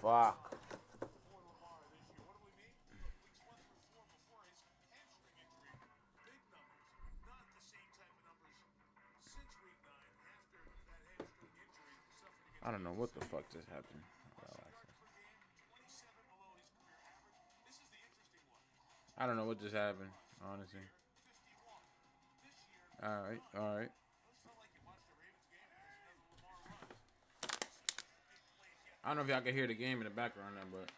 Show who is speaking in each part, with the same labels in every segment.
Speaker 1: Fuck. I don't know what the fuck just happened. I don't know what just happened, honestly. Alright, alright. I don't know if y'all can hear the game in the background now, but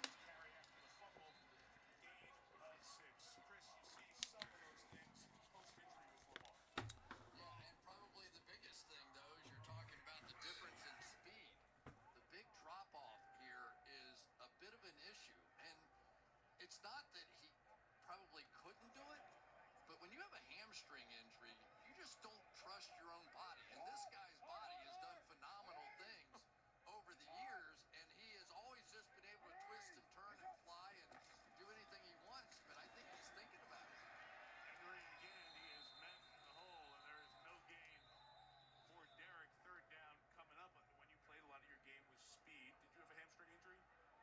Speaker 2: it's not that he probably couldn't do it, but when you have a hamstring injury, you just don't trust your own body. And this guy's body has done phenomenal things over the years, and he has always just been able to twist and turn and fly and do anything he wants. But I think he's thinking about it.
Speaker 3: Henry again, he is met in the hole, and there is no gain for Derek. Third down coming up. When you played, a lot of your game was speed. Did you have a hamstring injury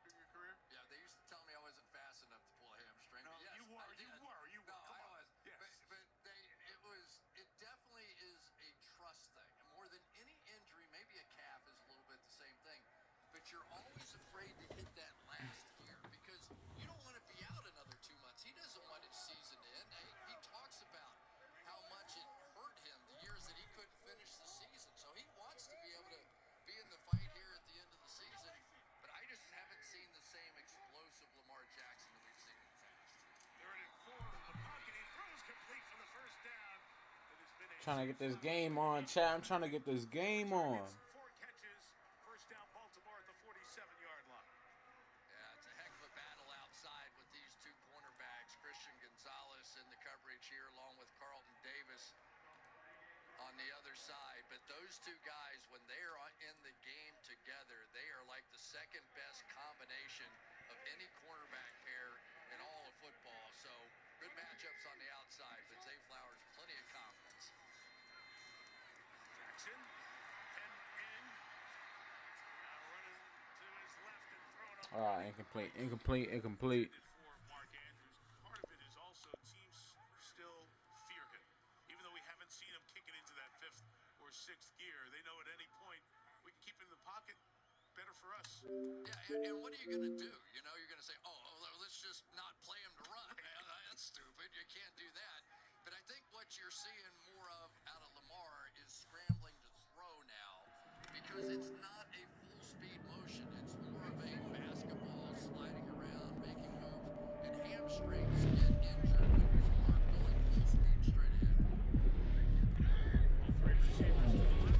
Speaker 3: in your career?
Speaker 2: Yeah, they used to tell me I wasn't fast enough to pull a hamstring.
Speaker 3: No,
Speaker 2: yes,
Speaker 3: you were. You were.
Speaker 2: No,
Speaker 3: Come
Speaker 2: I
Speaker 3: on.
Speaker 2: was.
Speaker 3: Yes.
Speaker 2: But it definitely is a trust thing. And more than any injury, maybe a calf is a little bit the same thing. But you're always afraid to hit that last gear because you don't want to be out another 2 months. He doesn't want his season to end. He talks about how much it hurt him the years that he couldn't finish the season. So he wants to be able to be in the fight here at the end of the season. But I just haven't seen the same explosive Lamar Jackson that we've seen in the past.
Speaker 3: They're in 4 from the pocket. He throws complete for the first down.
Speaker 1: Trying to get this game on, chat. I'm trying to get this game on.
Speaker 3: 4 catches. First down, Baltimore at the 47-yard line.
Speaker 2: Yeah, it's a heck of a battle outside with these two cornerbacks. Christian Gonzalez in the coverage here along with Carlton Davis on the other side. But those two guys, when they are in the game together, they are like the second best combination of any cornerback pair in all of football. So good matchups on the outside, but Zay Flowers, plenty of confidence.
Speaker 3: Jackson, and in. Now running to his left and throwing
Speaker 1: Incomplete, incomplete, incomplete.
Speaker 3: For Mark Andrews. Part of it is also teams still fear him. Even though we haven't seen him kick it into that 5th or 6th gear, they know at any point we can keep him in the pocket. Better for us.
Speaker 2: Yeah, and what are you going to do? You know, you're going to say, oh, let's just not play him to run. That's stupid. You can't do that. But I think what you're seeing more of out of Lamar is scrambling to throw now because it's not a full-speed motion. It's more of a basketball sliding around, making moves, and hamstrings get injured when you are going full speed straight ahead.
Speaker 3: All 3 receivers to the left.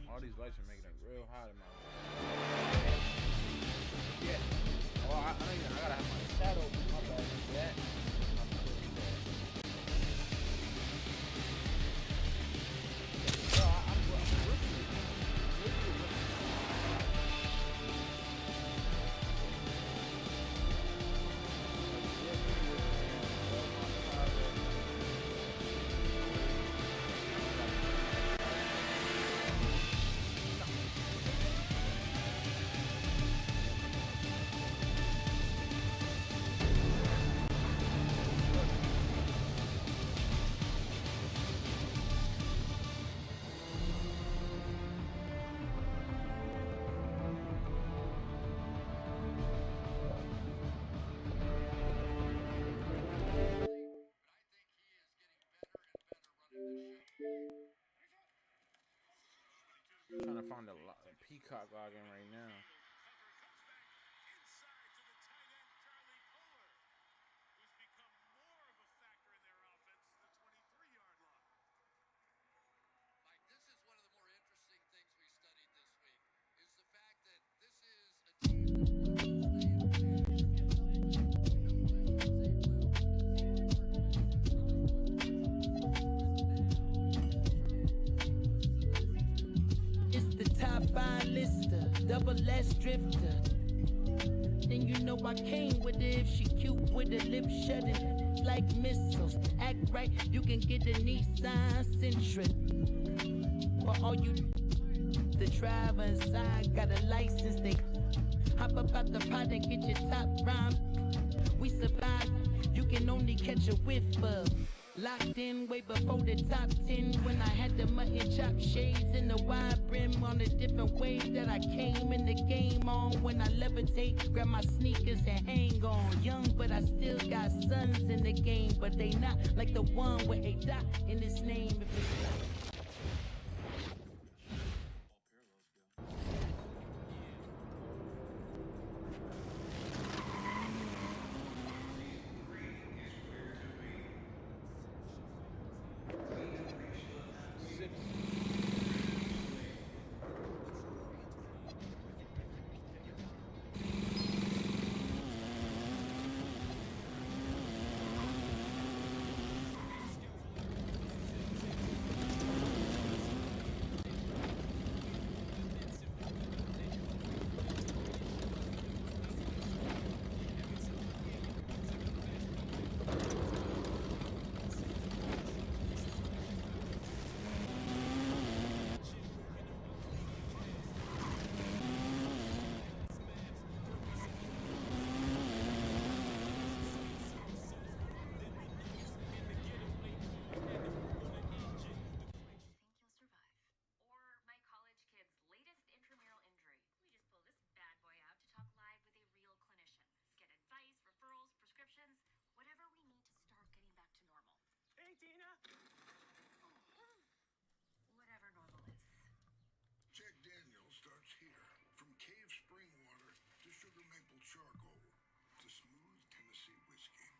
Speaker 1: All these lights are making it real hot in my room. Yeah. Well, I gotta have my shadow open. My bad. Yeah. Trying to find the Peacock login right now.
Speaker 3: Inside to the tight end, Charlie Kolar, who's become more of a factor in their offense to the 23-yard line.
Speaker 2: Mike, this is one of the more interesting things we studied this week, is the fact that this is a team that's
Speaker 4: double S drifter. Then you know I came with it. If she cute with her lips shutting like missiles. Act right, you can get a Nissan Sentra. For all you, the driver inside got a license. They hop up out the pot and get your top rhyme. We survive, you can only catch a whiff of. Locked in way before the top 10 when I had the mutton chop shades and the wide brim on a different wave that I came in the game on. When I levitate, grab my sneakers and hang on. Young, but I still got sons in the game, but they not like the one with a dot in his name. If it's not.
Speaker 5: Jack Daniels starts here. From cave spring water to sugar maple charcoal to smooth Tennessee whiskey.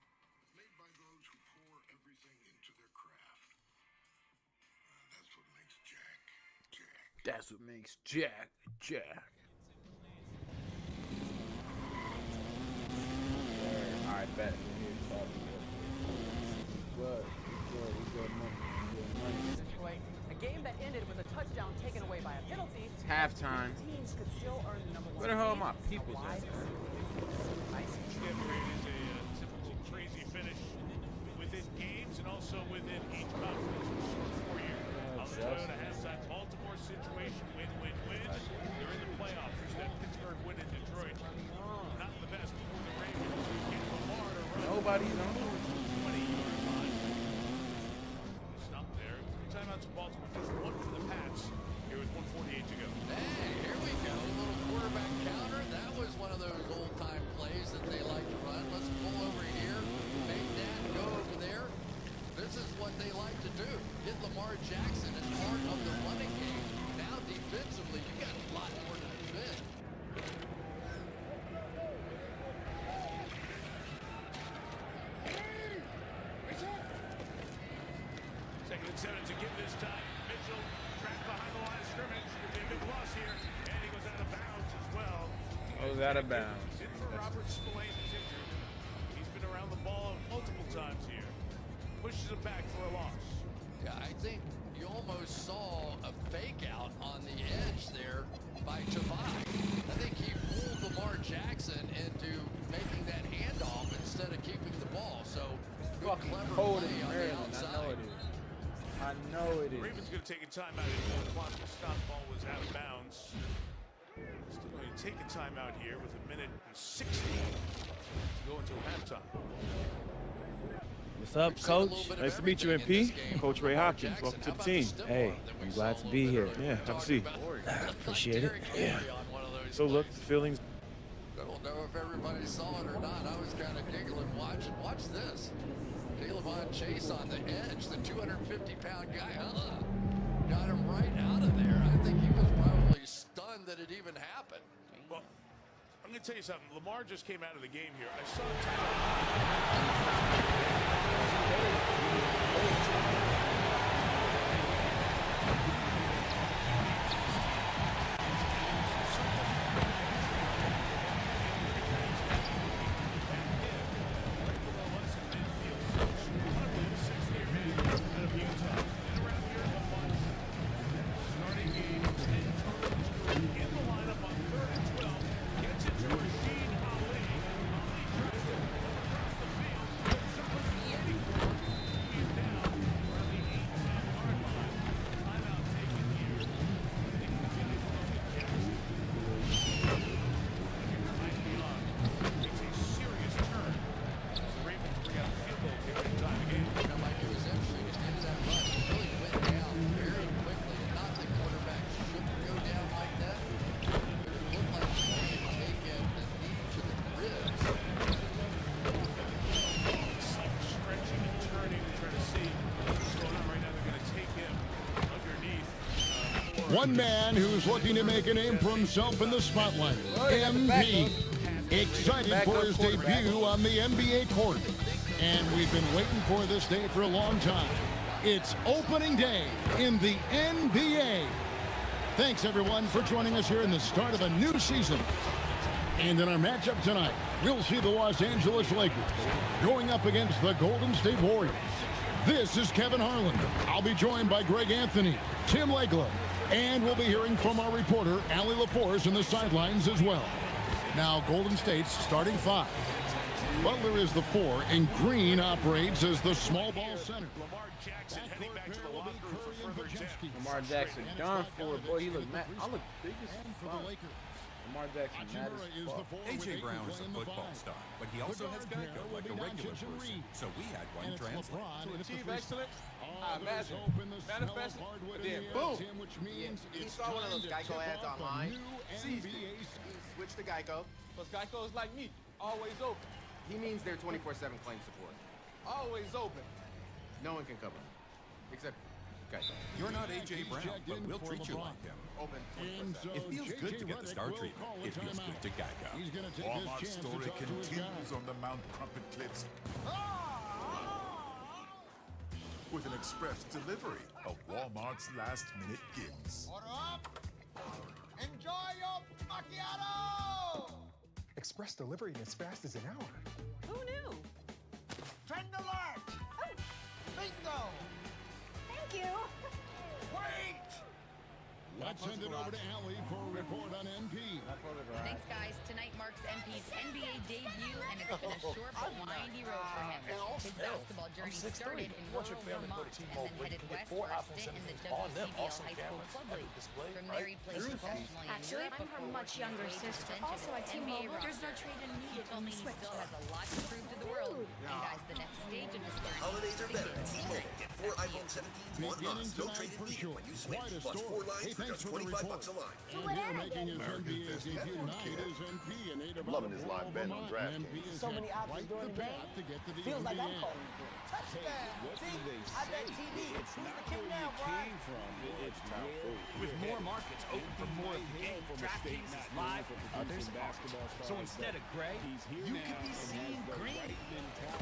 Speaker 5: Made by those who pour everything into their craft. That's what makes Jack, Jack.
Speaker 1: That's what makes Jack, Jack. I bet. Good.
Speaker 6: Situation. A game that ended with a touchdown taken away by a penalty.
Speaker 1: It's halftime.
Speaker 6: Teams could still earn the number one.
Speaker 1: Where the hell are my
Speaker 6: seed.
Speaker 1: people at?
Speaker 3: Together it is a typical crazy finish within games and also within each conference for you. On the Toyota halftime Baltimore situation, win. They're in the playoffs. That Pittsburgh win in Detroit. Not the best for the Ravens. Get Lamar to run.
Speaker 1: Nobody's on.
Speaker 3: 20-yard line. Stop there. 3 timeouts in Baltimore. Just 1 for the Pats. Here with 1:48 to go.
Speaker 2: Hey, here we go. A little quarterback counter. That was one of those old-time plays that they like to run. Let's pull over here. Make that go over there. This is what they like to do. Get Lamar Jackson as part of the running game. Now defensively, you got a lot more to defend.
Speaker 3: Second and 7 to give this time. Mitchell trapped behind the line of scrimmage. Could be a big loss here. And he goes out of bounds as well.
Speaker 1: Goes out of bounds.
Speaker 3: In for Robert Spillane is injured. He's been around the ball multiple times here. Pushes it back for a loss.
Speaker 2: Yeah, I think you almost saw a fake out on the edge there by Tavai. I think he fooled Lamar Jackson into making that handoff instead of keeping the ball. So good,
Speaker 1: Fucking
Speaker 2: clever
Speaker 1: cold
Speaker 2: play
Speaker 1: in
Speaker 2: on the
Speaker 1: Maryland.
Speaker 2: outside.
Speaker 1: I know it is. I know it is.
Speaker 3: Ravens going to take a timeout at 4 o'clock. The stop ball was out of bounds. Still going to take a timeout here with 1:16 to go into halftime.
Speaker 7: What's up, Coach?
Speaker 2: Nice
Speaker 7: to meet you, MP. Coach Ray Hopkins. Welcome to the team. Hey, I'm glad to be here. Yeah, have a seat. Appreciate it. Yeah. So look, the feelings.
Speaker 2: I don't know if everybody saw it or not. I was kind of giggling watching. Watch this. Caleb Chase on the edge, the 250-pound guy. Got him right out of there. I think he was probably stunned that it even happened.
Speaker 3: Well, I'm going to tell you something. Lamar just came out of the game here. I saw in the lineup on 3rd
Speaker 5: One man who's looking to make a name for himself in the spotlight. MP. Excited for his debut on the NBA court. And we've been waiting for this day for a long time. It's opening day in the NBA. Thanks, everyone, for joining us here in the start of a new season. And in our matchup tonight, we'll see the Los Angeles Lakers going up against the Golden State Warriors. This is Kevin Harlan. I'll be joined by Greg Anthony, Tim Legler, and we'll be hearing from our reporter, Allie LaForce, in the sidelines as well. Now, Golden State's starting five. Butler is the 4, and Green operates as the small ball center.
Speaker 3: Lamar Jackson heading back to the locker room for further attempt.
Speaker 1: Lamar Jackson done for it. Boy, he look mad. I look big as fuck. Lamar Jackson mad as fuck.
Speaker 8: A.J. Brown is a football star, but he also has Geico like a regular person, so we had one translate.
Speaker 9: To achieve excellence, I imagine, manifest it, and then boom.
Speaker 10: He saw one of those Geico ads online, seized it, he switched to Geico.
Speaker 9: Because Geico is like me, always open.
Speaker 10: He means their 24/7 claim support.
Speaker 9: Always open.
Speaker 10: No one can cover him, except Geico.
Speaker 8: You're not A.J. Brown, but we'll treat you like him.
Speaker 10: Open 24/7.
Speaker 8: It feels good to get the star treatment. It feels good to Geico.
Speaker 11: Walmart's story continues on the Mount Crumpet Cliffs with an express delivery of Walmart's last-minute gifts.
Speaker 12: Order up! Enjoy your macchiato!
Speaker 13: Express delivery in as fast as an hour.
Speaker 12: Who knew? Trend alert! Oh. Bingo!
Speaker 14: Thank you.
Speaker 12: Wait!
Speaker 5: Let's send it over to Allie for a report on MP.
Speaker 14: Thanks, guys. Tonight marks MP's NBA debut, and it's been a short but windy road for him. His basketball journey started in rural Vermont and then headed west for a stint in the WCBL High School Club League. From there, he played professionally in Actually, Europe I'm her before much younger sister. Also, at T-Mobile, there's no trade in He needed told me he still has a lot to prove to the world. And guys, the next stage of his journey
Speaker 15: Holidays are better at
Speaker 14: begins
Speaker 15: T-Mobile.
Speaker 14: tonight.
Speaker 15: Get 4 iPhone 17s, 1 month. No trade in needed when you switch. Plus 4 lines for just $25 a line.
Speaker 5: So what making his NBA debut tonight is MP, a native
Speaker 11: Loving his live bet on DraftKings.
Speaker 5: MP is
Speaker 12: So many options during the game.
Speaker 5: to get to the
Speaker 12: Feels like I'm
Speaker 5: NBA.
Speaker 12: calling you. Touchdown! See? I bet TV. Who's the king now, Brian?
Speaker 16: With more markets open for more of the game, DraftKings is live, others aren't. So instead of gray, you could be seeing green.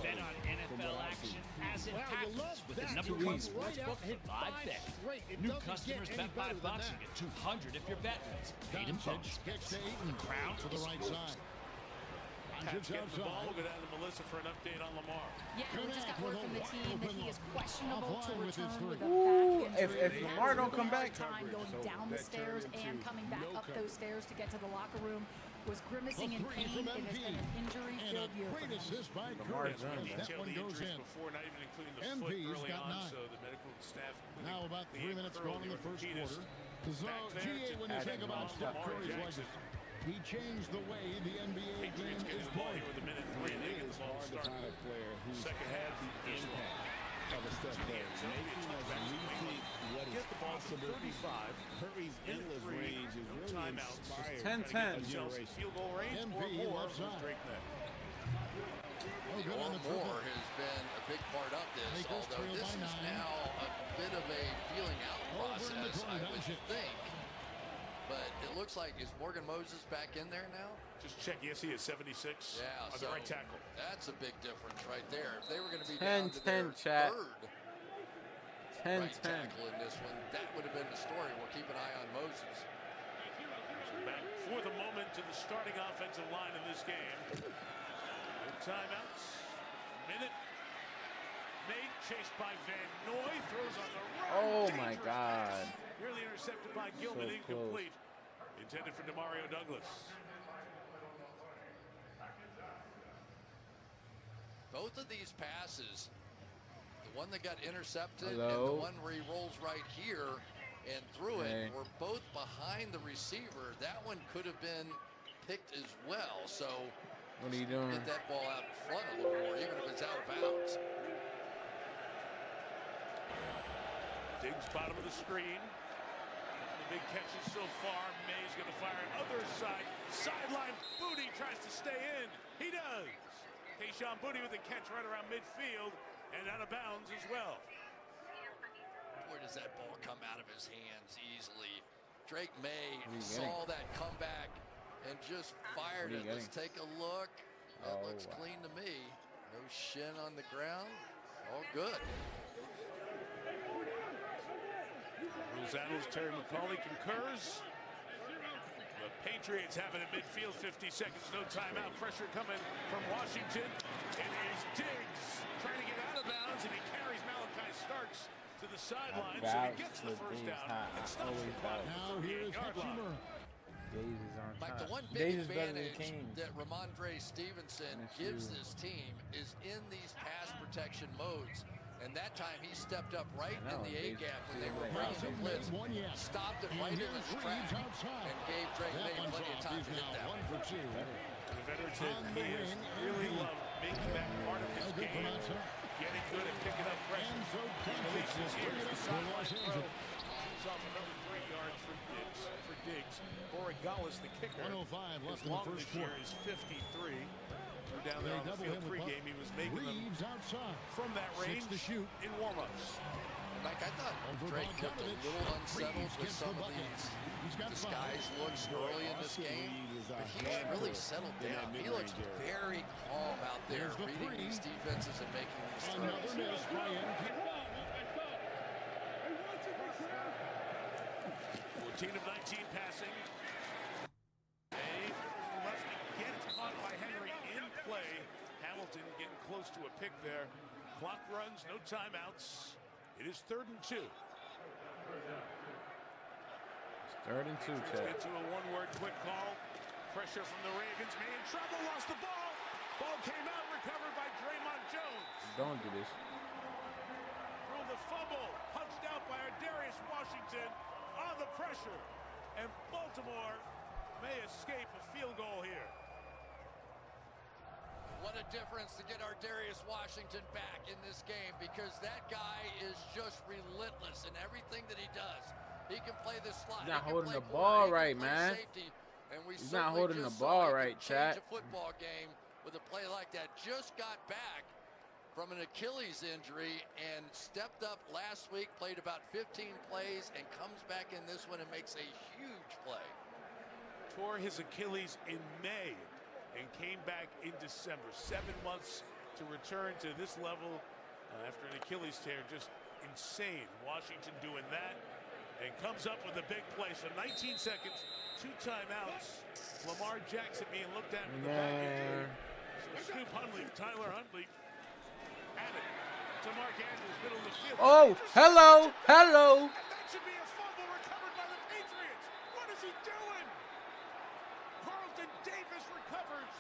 Speaker 16: Bet on NFL action as it happens with the #1 sportsbook, Live Bet. New customers bet $5 and get $200 if your bet wins. Paid in bonus bets. The crown
Speaker 5: to the right side.
Speaker 3: Pat's getting the ball. We'll go down to Melissa for an update on Lamar.
Speaker 14: Yeah, we just got word from the team that he is questionable to return with a
Speaker 1: Ooh,
Speaker 14: back injury.
Speaker 1: if Lamar don't come back,
Speaker 17: time going down the stairs and coming back up those stairs to get to the locker room, was grimacing in pain. It has been an injury-filled year for
Speaker 5: Great
Speaker 17: him.
Speaker 5: assist by
Speaker 1: Lamar
Speaker 5: Curry.
Speaker 1: Jones.
Speaker 5: That
Speaker 3: Detail
Speaker 5: one
Speaker 3: the
Speaker 5: goes
Speaker 3: injuries
Speaker 5: in.
Speaker 3: before, not even including the
Speaker 5: MP's
Speaker 3: foot early
Speaker 5: got
Speaker 3: on,
Speaker 5: 9.
Speaker 3: so the medical staff.
Speaker 5: Now about 3 minutes gone in the first quarter. So,
Speaker 3: Back there
Speaker 5: GA,
Speaker 3: to
Speaker 5: when you think about
Speaker 3: Lamar
Speaker 5: Steph Curry's
Speaker 3: Jackson.
Speaker 5: legacy, he changed the way the NBA
Speaker 3: Patriots
Speaker 5: game
Speaker 3: get
Speaker 5: is
Speaker 3: the ball
Speaker 5: played.
Speaker 3: here with a minute 3, and they get the ball to start. Second half, the impact of a Steph Curry, making us rethink what is possible. 35. Curry's endless range is really inspired.
Speaker 1: 10-10.
Speaker 3: Field goal range
Speaker 5: MP
Speaker 3: or more
Speaker 5: left
Speaker 3: for
Speaker 5: side.
Speaker 3: Drake May.
Speaker 2: The or more has been a big part of this,
Speaker 5: Lakers
Speaker 2: although
Speaker 5: trail
Speaker 2: this
Speaker 5: by
Speaker 2: is
Speaker 5: 9.
Speaker 2: now a bit of a feeling out process, I would think. But it looks like, is Morgan Moses back in there now?
Speaker 3: Just check. Yes, he is 76
Speaker 2: Yeah,
Speaker 3: on the right tackle.
Speaker 2: That's a big difference right there. If they were going to be
Speaker 1: 10-10,
Speaker 2: down to their
Speaker 1: chat.
Speaker 2: third
Speaker 1: 10-10.
Speaker 2: right tackle in this one, that would have been the story. We'll keep an eye on Moses.
Speaker 3: So back for the moment to the starting offensive line in this game. No timeouts. Minute. Nate chased by Van Noy, throws on the run.
Speaker 1: Oh my
Speaker 3: Dangerous
Speaker 1: God.
Speaker 3: pass. Nearly intercepted by Gilman,
Speaker 1: So
Speaker 3: incomplete. Intended for Demario Douglas.
Speaker 2: Both of these passes, the one that got intercepted and
Speaker 1: Hello?
Speaker 2: the one where he rolls right here and threw
Speaker 1: Hey.
Speaker 2: it, were both behind the receiver. That one could have been picked as well. So
Speaker 1: What are you doing?
Speaker 2: get that ball out in front a little more, even if it's out of bounds.
Speaker 3: Diggs bottom of the screen. The big catches so far. May's going to fire other side. Sideline. Booty tries to stay in. He does. Tayshaun Booty with a catch right around midfield and out of bounds as well.
Speaker 2: Boy, does that ball come out of his hands easily. Drake May
Speaker 1: What are you
Speaker 2: saw
Speaker 1: getting?
Speaker 2: that comeback and just fired
Speaker 1: What are
Speaker 2: it.
Speaker 1: you
Speaker 2: Let's
Speaker 1: getting?
Speaker 2: take a look. That
Speaker 1: Oh,
Speaker 2: looks
Speaker 1: wow.
Speaker 2: clean to me. No shin on the ground. All good.
Speaker 3: Rules analyst Terry McCauley concurs. The Patriots have it at midfield, 50 seconds, no timeout. Pressure coming from Washington. It is Diggs trying to get out of bounds, and he carries Malachi Starks to the sideline, so he gets the first down and stops the clock at the 38-yard line.
Speaker 1: Days is on
Speaker 2: Mike, the
Speaker 1: time.
Speaker 2: one
Speaker 1: Days
Speaker 2: big
Speaker 1: is better than
Speaker 2: advantage
Speaker 1: Kane.
Speaker 2: that Ramondre Stevenson
Speaker 1: That's
Speaker 2: gives
Speaker 1: true.
Speaker 2: this team is in these pass protection modes. And that time he stepped up right
Speaker 1: I know,
Speaker 2: in the A
Speaker 1: Days-
Speaker 2: gap when they
Speaker 1: Days
Speaker 2: were
Speaker 1: like
Speaker 2: bringing the
Speaker 1: that.
Speaker 2: blitz, stopped it right in his track, and gave Drake May plenty of time to hit that one.
Speaker 3: The veteran said he has really loved making that part of his game, getting good at picking up pressure. He releases here the sideline throw. Comes off another 3 yards for Diggs. Borregales, the kicker,
Speaker 18: 105 left
Speaker 3: his
Speaker 18: in the
Speaker 3: long
Speaker 18: first
Speaker 3: this year
Speaker 18: quarter.
Speaker 3: is 53. We're down there on the field pregame. He was making them
Speaker 18: Reeves outside.
Speaker 3: from that range
Speaker 18: To shoot.
Speaker 3: in warm-ups.
Speaker 2: Mike, I thought Drake looked a little unsettled with some of these disguise looks early in this game, but he's really settled down. He looks very calm out there, reading these defenses and making these
Speaker 18: Another
Speaker 2: throws.
Speaker 18: miss by NP.
Speaker 3: 14 of 19 passing. Left again caught by Henry in play. Hamilton getting close to a pick there. Clock runs, no timeouts. It is 3rd and 2.
Speaker 1: It's 3rd and 2,
Speaker 3: Let's
Speaker 1: Chad.
Speaker 3: get to a one-word quick call. Pressure from the Ravens. May in trouble, lost the ball. Ball came out, recovered by Draymond Jones.
Speaker 1: Don't do this.
Speaker 3: Through the fumble, punched out by Darius Washington on the pressure. And Baltimore may escape a field goal here.
Speaker 2: What a difference to get our Darius Washington back in this game, because that guy is just relentless in everything that he does. He can play the slot.
Speaker 1: He's not
Speaker 2: he can
Speaker 1: holding
Speaker 2: play
Speaker 1: the
Speaker 2: corner,
Speaker 1: ball
Speaker 2: he can
Speaker 1: right,
Speaker 2: play
Speaker 1: man.
Speaker 2: safety, and we
Speaker 1: He's not
Speaker 2: certainly
Speaker 1: holding
Speaker 2: just
Speaker 1: the
Speaker 2: saw
Speaker 1: ball
Speaker 2: he
Speaker 1: right,
Speaker 2: can change
Speaker 1: chat.
Speaker 2: a football game with a play like that. Just got back from an Achilles injury and stepped up last week, played about 15 plays, and comes back in this one and makes a huge play.
Speaker 3: Tore his Achilles in May and came back in December. 7 months to return to this level after an Achilles tear. Just insane. Washington doing that and comes up with a big play. So 19 seconds, 2 timeouts. Lamar Jackson being looked at with the back injury. So Scoop Huntley, Tyler Huntley, at it to Mark Andrews, middle of the field.
Speaker 1: Oh, hello, hello.
Speaker 3: That should be a fumble recovered by the Patriots. What is he doing? Carlton Davis recovers.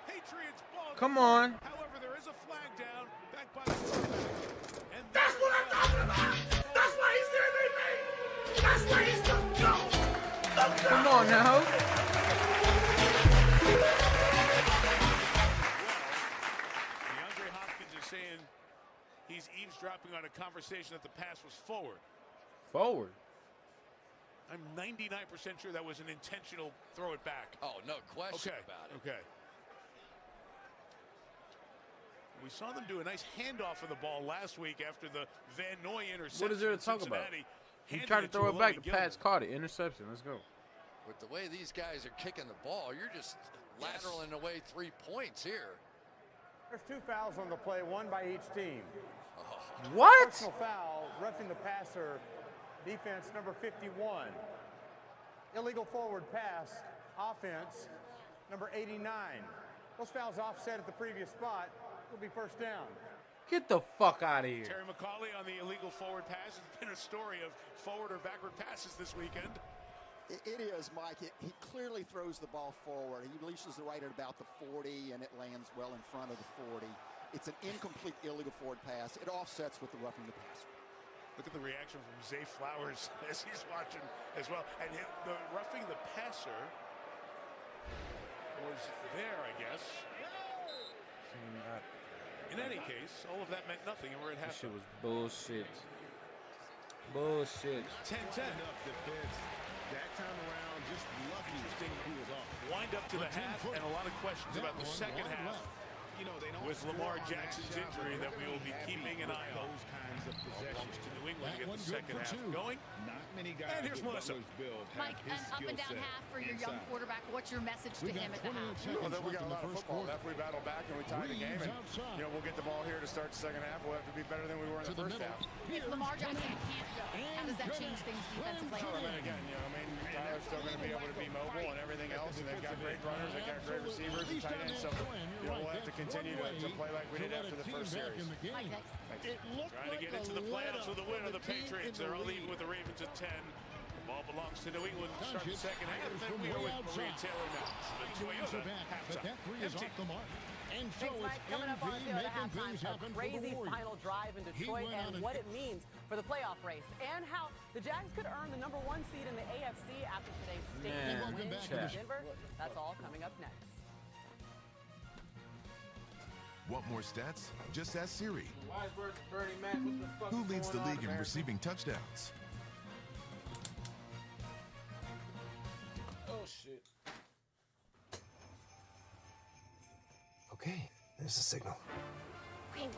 Speaker 3: Patriots ball.
Speaker 1: Come on.
Speaker 3: However, there is a flag down back by the quarterback. And
Speaker 15: That's what I'm talking about! That's why he's there, baby! That's why he's the GOAT!
Speaker 1: Come on now.
Speaker 3: DeAndre Hopkins is saying he's eavesdropping on a conversation that the pass was forward.
Speaker 1: Forward.
Speaker 3: I'm 99% sure that was an intentional throw it back.
Speaker 2: Oh, no question
Speaker 3: Okay.
Speaker 2: about it.
Speaker 3: Okay. We saw them do a nice handoff of the ball last week after the Van Noy interception.
Speaker 1: What is there to
Speaker 3: in
Speaker 1: talk about?
Speaker 3: Cincinnati.
Speaker 1: He
Speaker 3: Handed
Speaker 1: tried to throw it back. The
Speaker 3: Olave
Speaker 1: Pats caught it. Interception. Let's go.
Speaker 2: With the way these guys are kicking the ball, you're just lateraling away 3 points here.
Speaker 19: There's 2 fouls on the play, 1 by each team.
Speaker 1: What?
Speaker 19: Personal foul, roughing the passer, defense number 51. Illegal forward pass, offense number 89. Those fouls offset at the previous spot. Will be first down.
Speaker 1: Get the fuck out of here.
Speaker 3: Terry McCauley on the illegal forward pass. It's been a story of forward or backward passes this weekend.
Speaker 20: It is, Mike. He clearly throws the ball forward. He releases the right at about the 40, and it lands well in front of the 40. It's an incomplete illegal forward pass. It offsets with the roughing the passer.
Speaker 3: Look at the reaction from Zay Flowers as he's watching as well. And the roughing the passer was there, I guess. In any case, all of that meant nothing, and we're at
Speaker 1: That
Speaker 3: halftime.
Speaker 1: shit was bullshit. Bullshit.
Speaker 3: 10-10.
Speaker 18: That time around, just lucky he was off.
Speaker 3: Wind up to the
Speaker 18: But 10
Speaker 3: half,
Speaker 18: foot.
Speaker 3: and a lot of questions
Speaker 18: That
Speaker 3: about the
Speaker 18: one
Speaker 3: second
Speaker 18: wide
Speaker 3: half.
Speaker 18: left. You know, they don't
Speaker 3: With with Lamar Jackson's injury that we will be keeping an eye on. Belongs to New England to get the second half going. And here's Melissa.
Speaker 17: Mike, an up and down half for your young quarterback. What's your message to him at the half?
Speaker 9: Well, then we got a lot of football left. We battle back and we tie the game. And, we'll get the ball here to start the second half. We'll have to be better than we were in the first half.
Speaker 17: If Lamar Jackson can't go, how does that change things defensively?
Speaker 9: Well, then again, Tyler's still going to be able to be mobile and everything else. And they've got great runners. They've got great receivers and tight ends. So, we'll have to continue to play like we did after the first series.
Speaker 3: Trying to get into the playoffs with the win of the Patriots. They're leading with the Ravens at 10. The ball belongs to New England to start the second half. And then we are with Maria Taylor now. The Toyota halftime. Empty.
Speaker 6: And so Thanks, Mike. Coming up on Toyota halftime, a crazy final drive in Detroit and what it means for the playoff race and how the Jags could earn the #1 seed in the AFC after today's state win in Denver. That's all coming up next.
Speaker 11: Want more stats? Just ask Siri.
Speaker 1: Bernie Mac, what the fuck
Speaker 11: Who
Speaker 1: is
Speaker 11: leads the
Speaker 1: going on,
Speaker 11: league in
Speaker 1: America?
Speaker 11: receiving touchdowns?
Speaker 1: Oh, shit.
Speaker 13: Okay, there's the signal.
Speaker 21: Okay,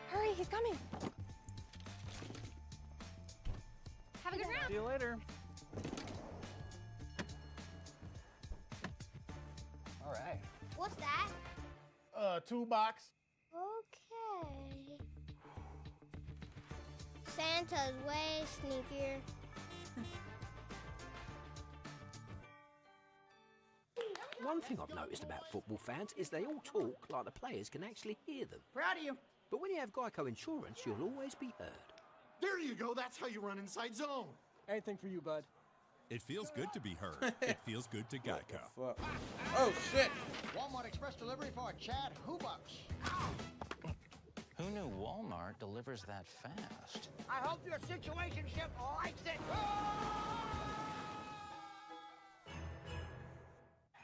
Speaker 21: hurry, he's coming. Have a good round.
Speaker 6: See you later.
Speaker 10: All right.
Speaker 21: What's that?
Speaker 10: Toolbox.
Speaker 21: Okay. Santa's way sneakier.
Speaker 22: One thing I've noticed about football fans is they all talk like the players can actually hear them.
Speaker 10: Proud of you.
Speaker 22: But when you have Geico Insurance, you'll always be heard.
Speaker 10: There you go. That's how you run inside zone.
Speaker 6: Anything for you, bud.
Speaker 8: It feels good to be heard. It feels good to Geico.
Speaker 1: Oh, shit.
Speaker 12: Walmart Express Delivery for Chad Hubucks.
Speaker 23: Who knew Walmart delivers that fast?
Speaker 12: I hope your situationship likes it.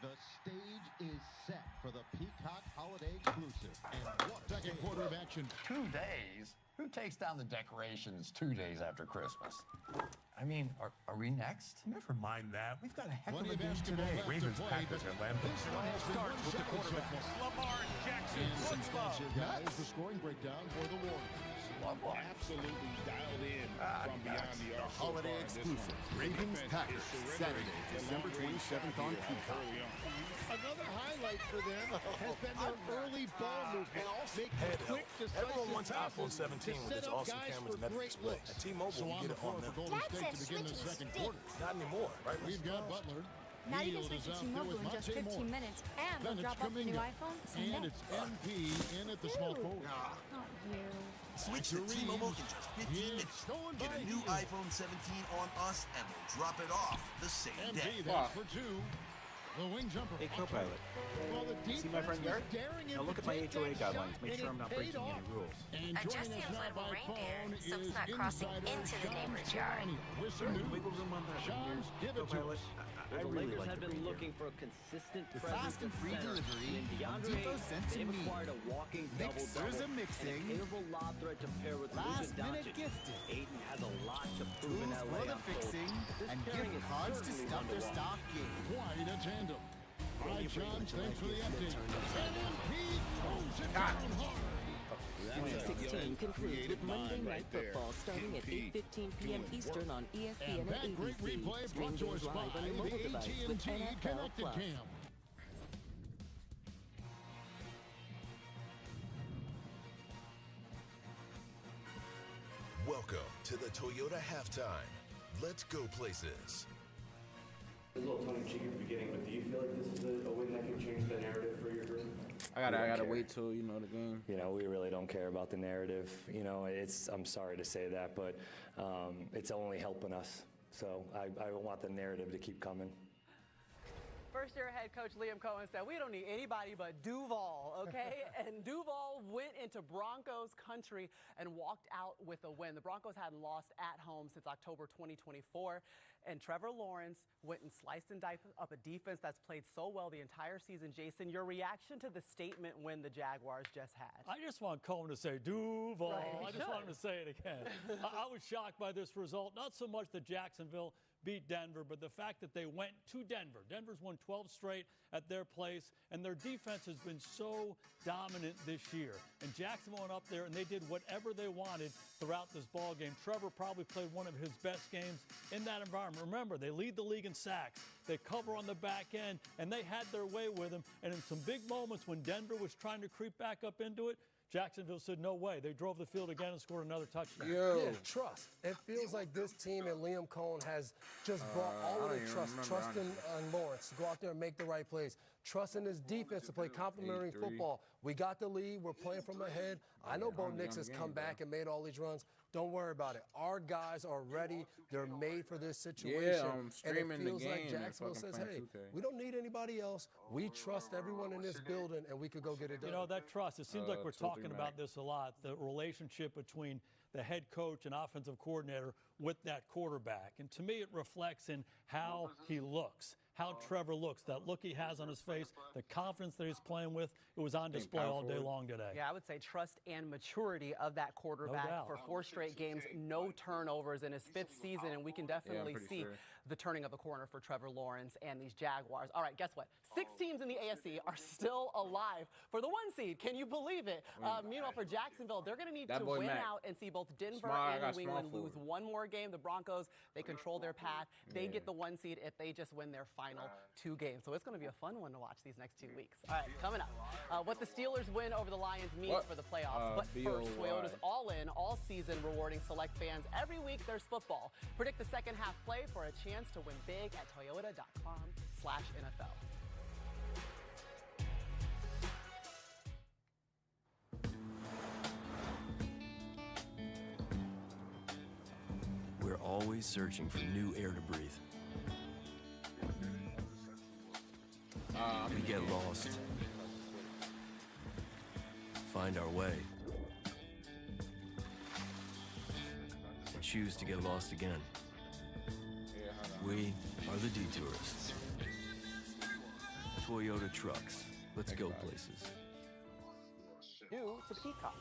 Speaker 24: The stage is set for the Peacock Holiday Exclusive. And what second quarter of action?
Speaker 2: 2 days? Who takes down the decorations 2 days after Christmas? I mean, are we next?
Speaker 3: Never mind that. We've got a heck of
Speaker 24: Plenty
Speaker 3: a
Speaker 24: of
Speaker 3: game
Speaker 24: basketball
Speaker 3: today.
Speaker 24: left to
Speaker 3: Ravens,
Speaker 24: play,
Speaker 3: Packers,
Speaker 24: but
Speaker 3: and Lambeau.
Speaker 24: this one has been
Speaker 3: Starts with the quarterback. Lamar Jackson.
Speaker 24: And sponsor guys, the scoring breakdown for the Warriors.
Speaker 18: Absolutely dialed in from beyond the arc.
Speaker 24: Holiday exclusive. Ravens Packers. Saturday, December 27th on Peacock.
Speaker 12: Another highlight for them has been their early ball movement. Make quick, decisive
Speaker 25: Everyone wants iPhone
Speaker 12: passes
Speaker 25: 17
Speaker 12: to
Speaker 25: with
Speaker 12: set
Speaker 25: its
Speaker 12: up
Speaker 25: awesome
Speaker 12: guys
Speaker 25: cameras
Speaker 12: for
Speaker 25: and better
Speaker 12: great
Speaker 25: display.
Speaker 12: looks.
Speaker 25: At T-Mobile,
Speaker 24: So
Speaker 25: you
Speaker 24: on
Speaker 25: get
Speaker 24: the
Speaker 25: it
Speaker 24: floor
Speaker 25: on
Speaker 24: for
Speaker 25: them.
Speaker 24: Golden
Speaker 21: Dad
Speaker 24: State
Speaker 21: said
Speaker 24: to begin the
Speaker 21: switching
Speaker 24: second
Speaker 21: stinks.
Speaker 24: quarter.
Speaker 25: Not anymore, right?
Speaker 24: We've got Butler.
Speaker 26: Now you can
Speaker 24: Yield
Speaker 26: switch
Speaker 24: is
Speaker 26: to
Speaker 24: out there
Speaker 26: T-Mobile
Speaker 24: with
Speaker 26: in just
Speaker 24: Monte
Speaker 26: 15
Speaker 24: Morris.
Speaker 26: minutes, and they'll
Speaker 24: Then
Speaker 26: drop
Speaker 24: it's
Speaker 26: off the new
Speaker 24: Kuminga.
Speaker 26: iPhone
Speaker 24: And
Speaker 26: Sunday.
Speaker 24: it's MP in at the small forward.
Speaker 26: Not you.
Speaker 15: Switch to T-Mobile in just 15 minutes. Get a new iPhone 17 on us and we'll drop it off the same day.
Speaker 24: MP, that's for two. The wing jumper.
Speaker 7: Hey, Copilot.
Speaker 24: Well, the
Speaker 7: See my friend Garrett? Now look at my HOA guidelines. Make sure I'm not breaking any rules.
Speaker 24: And
Speaker 27: Adjust
Speaker 24: joining
Speaker 27: the
Speaker 24: us now
Speaker 27: inflatable
Speaker 24: by
Speaker 27: reindeer
Speaker 24: phone
Speaker 27: so it's
Speaker 24: is
Speaker 27: not crossing
Speaker 24: insider
Speaker 27: into the
Speaker 24: Shams
Speaker 27: neighbor's yard.
Speaker 24: Charania with some news.
Speaker 7: Wiggle room on that
Speaker 24: Shams, give it to
Speaker 7: Copilot.
Speaker 24: us.
Speaker 7: I
Speaker 28: The
Speaker 7: really
Speaker 28: Lakers
Speaker 7: like
Speaker 28: have
Speaker 7: the
Speaker 28: been
Speaker 7: breed
Speaker 28: looking for a consistent
Speaker 29: The
Speaker 28: presence
Speaker 29: fast and
Speaker 28: at
Speaker 29: free
Speaker 28: center.
Speaker 29: delivery
Speaker 28: And
Speaker 29: Home
Speaker 28: DeAndre
Speaker 29: Depot
Speaker 28: Ayton,
Speaker 29: sent to
Speaker 28: they've
Speaker 29: me.
Speaker 28: acquired a walking
Speaker 29: Mixers
Speaker 28: double-double
Speaker 29: are mixing.
Speaker 28: and a capable lob threat to pair with Luka
Speaker 29: Last minute
Speaker 28: Doncic.
Speaker 29: gifting.
Speaker 28: Ayton has a lot to prove in
Speaker 29: Tools
Speaker 28: LA.
Speaker 29: for the
Speaker 28: I'm told.
Speaker 29: fixing
Speaker 28: This
Speaker 29: and
Speaker 28: pairing
Speaker 29: gift
Speaker 28: is
Speaker 29: cards to
Speaker 28: certainly
Speaker 29: stuff
Speaker 28: one
Speaker 29: their
Speaker 28: watch.
Speaker 29: stock game.
Speaker 24: Quite a tandem. All right, John, thanks for the update. And MP throws it down hard.
Speaker 29: Week
Speaker 30: 16 concludes with Monday
Speaker 18: mind
Speaker 30: Night
Speaker 18: right there.
Speaker 30: Football starting at
Speaker 18: MP
Speaker 30: 8:15 p.m.
Speaker 18: doing
Speaker 30: Eastern on ESPN
Speaker 24: And
Speaker 30: and
Speaker 24: that great
Speaker 30: ABC.
Speaker 24: replay
Speaker 30: Stream
Speaker 24: brought to
Speaker 30: games
Speaker 24: us
Speaker 30: live
Speaker 24: by
Speaker 30: on your mobile
Speaker 24: the
Speaker 30: device with
Speaker 24: AT&T
Speaker 30: NFL
Speaker 24: Connected
Speaker 30: Plus.
Speaker 24: Cam.
Speaker 11: Welcome to the Toyota Halftime. Let's go places.
Speaker 7: A little tongue-in-cheek at the beginning, but do you feel like this is a win that can change the narrative for your group?
Speaker 1: I gotta wait till the game.
Speaker 31: You know, we really don't care about the narrative. You know, I'm sorry to say that, but it's only helping us. So I want the narrative to keep coming.
Speaker 6: First-year head coach Liam Cohen said, we don't need anybody but Duval, okay? And Duval went into Broncos country and walked out with a win. The Broncos hadn't lost at home since October 2024. And Trevor Lawrence went and sliced and diced up a defense that's played so well the entire season. Jason, your reaction to the statement win the Jaguars just had?
Speaker 32: I just want Cohen to say Duval.
Speaker 6: Right,
Speaker 32: I just want him to say it again. I was shocked by this result. Not so much that Jacksonville
Speaker 4: beat Denver, but the fact that they went to Denver. Denver's won 12 straight at their place, and their defense has been so dominant this year. And Jacksonville went up there, and they did whatever they wanted throughout this ball game. Trevor probably played one of his best games in that environment. Remember, they lead the league in sacks. They cover on the back end, and they had their way with him. And in some big moments when Denver was trying to creep back up into it, Jacksonville said no way. They drove the field again and scored another touchdown.
Speaker 5: Yeah, trust. It feels like this team and Liam Cohen has just brought all of the trust. Trust in Lawrence to go out there and make the right plays. Trust in his defense to play complementary football. We got the lead. We're playing from ahead. I know Bo Nix has come back and made all these runs. Don't worry about it. Our guys are ready. They're made for this situation.
Speaker 1: Yeah, I'm
Speaker 5: and it
Speaker 1: streaming the
Speaker 5: feels like
Speaker 1: game.
Speaker 5: Jacksonville says, hey, we don't need anybody else. We trust everyone in this building, and we could go get it done.
Speaker 4: You know, that trust, it seems like we're talking about this a lot, the relationship between the head coach and offensive coordinator with that quarterback. And to me, it reflects in how he looks, how Trevor looks, that look he has on his face, the confidence that he's playing with. It was on display all day long today.
Speaker 6: Yeah, I would say trust and maturity of that quarterback for 4 straight games, no turnovers in his 5th season, and we can definitely see the turning of the corner for Trevor Lawrence and these Jaguars. All right, guess what? 6 teams in the AFC are still alive for the 1 seed. Can you believe it? Meanwhile, for Jacksonville, they're going to need to win out and see both Denver and New England lose one more game. The Broncos, they control their path. They get the 1 seed if they just win their final 2 games. So it's going to be a fun one to watch these next 2 weeks. All right, coming up. What the Steelers win over the Lions means for the playoffs. But first, Toyota's all in, all season, rewarding select fans. Every week there's football. Predict the second half play for a chance to win big at toyota.com/NFL.
Speaker 14: We're always searching for new air to breathe. We get lost, find our way, and choose to get lost again. We are the Detourists. Toyota trucks. Let's go places.
Speaker 6: New to Peacock.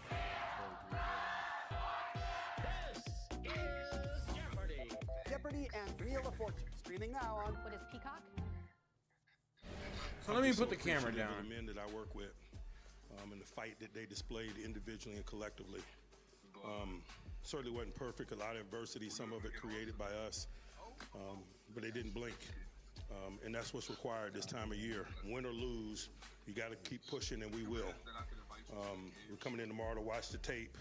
Speaker 16: Jeopardy and Wheel of Fortune. Streaming now on... What is Peacock?
Speaker 1: So let me put the camera down.
Speaker 17: The men that I work with and the fight that they displayed individually and collectively. Certainly wasn't perfect. A lot of adversity, some of it created by us, but they didn't blink. And that's what's required this time of year. Win or lose, you got to keep pushing, and we will. We're coming in tomorrow to watch the tape.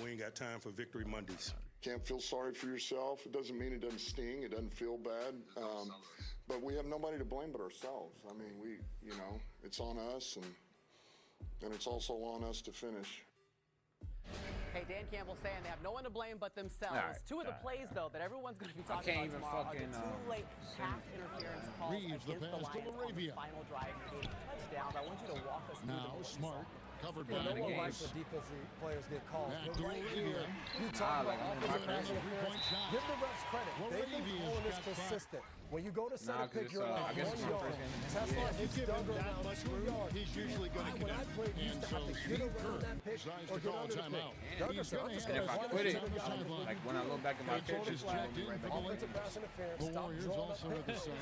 Speaker 17: We ain't got time for victory Mondays.
Speaker 19: Can't feel sorry for yourself. It doesn't mean it doesn't sting. It doesn't feel bad. But we have nobody to blame but ourselves. I mean, it's on us, and it's also on us to finish.
Speaker 6: Hey, Dan Campbell saying they have no one to blame but themselves.
Speaker 1: Right,
Speaker 6: 2 of the plays, though, that everyone's going to be talking about tomorrow are the 2 late pass interference calls against the Lions on the final drive and gave touchdowns. I want you to walk us through
Speaker 12: now Smart covered by
Speaker 5: no one likes when defensive players get called. But right here, you talk about offensive pass interference. Give the refs credit. They've been calling this consistent. When you go to center pick, you're like 1 yard. Tesla, if you give him that much room, he's usually going to connect. And so Steve Kerr decides to call a timeout.
Speaker 1: And if I quit it, like when I look back at my pictures,
Speaker 5: offensive pass interference.
Speaker 12: The Warriors also at the side.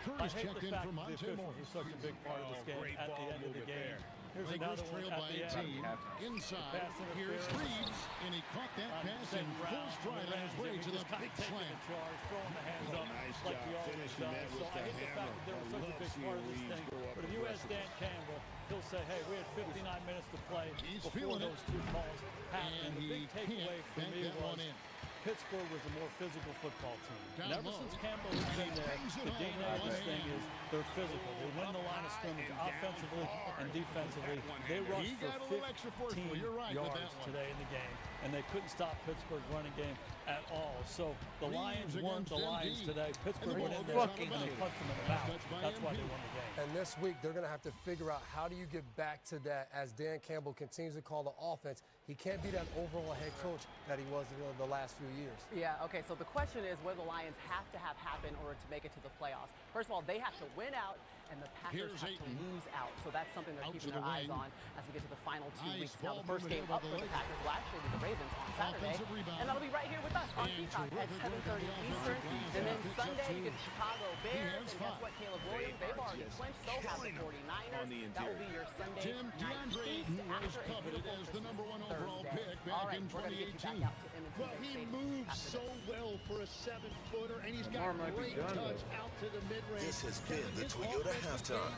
Speaker 12: Curry's checked in for Monte Morris.
Speaker 4: He's such a big part of this game at the end of the game. Here's
Speaker 12: Lakers
Speaker 4: another one
Speaker 12: trail
Speaker 4: at
Speaker 12: by
Speaker 4: the
Speaker 12: 18.
Speaker 4: end.
Speaker 12: Inside, here's Reeves, and he caught that pass in full stride on his way to the big slam.
Speaker 4: Throwing the hands up
Speaker 18: Nice
Speaker 4: like
Speaker 18: job
Speaker 4: he always
Speaker 18: finishing that
Speaker 4: does. So
Speaker 18: with
Speaker 4: I
Speaker 18: the
Speaker 4: hate the fact that they were such a big part of this thing. But if you ask Dan Campbell, he'll say, hey, we had 59 minutes to play before those 2 calls happened. The big takeaway for me was Pittsburgh was a more physical football team. And ever since Campbell has been there, the Dane Evans thing is they're physical. They win the line of scrimmage offensively and defensively. They rushed for 15 yards today in the game, and they couldn't stop Pittsburgh's running game at all. So the Lions won the Lions today. Pittsburgh went in there and they punched them in the mouth. That's why they won the game.
Speaker 5: And this week, they're going to have to figure out how do you get back to that as Dan Campbell continues to call the offense. He can't be that overall head coach that he was the last few years.
Speaker 6: Yeah, okay, so the question is what do the Lions have to have happen in order to make it to the playoffs? First of all, they have to win out and the Packers have to lose out. So that's something they're keeping their eyes on as we get to the final 2 weeks. Now, the first game up for the Packers will actually be the Ravens on Saturday, and that'll be right here with us on Peacock at 7:30 Eastern. And then Sunday, you get the Chicago Bears, and guess what, Caleb Williams? They've already clinched, so have the 49ers. That will be your Sunday night feast after a beautiful Thursday. All right, we're going to get you back out to Edmonton.
Speaker 12: Well, he moves so well for a 7-footer, and he's got great touch out to the mid-range.
Speaker 15: This has been the Toyota Halftime.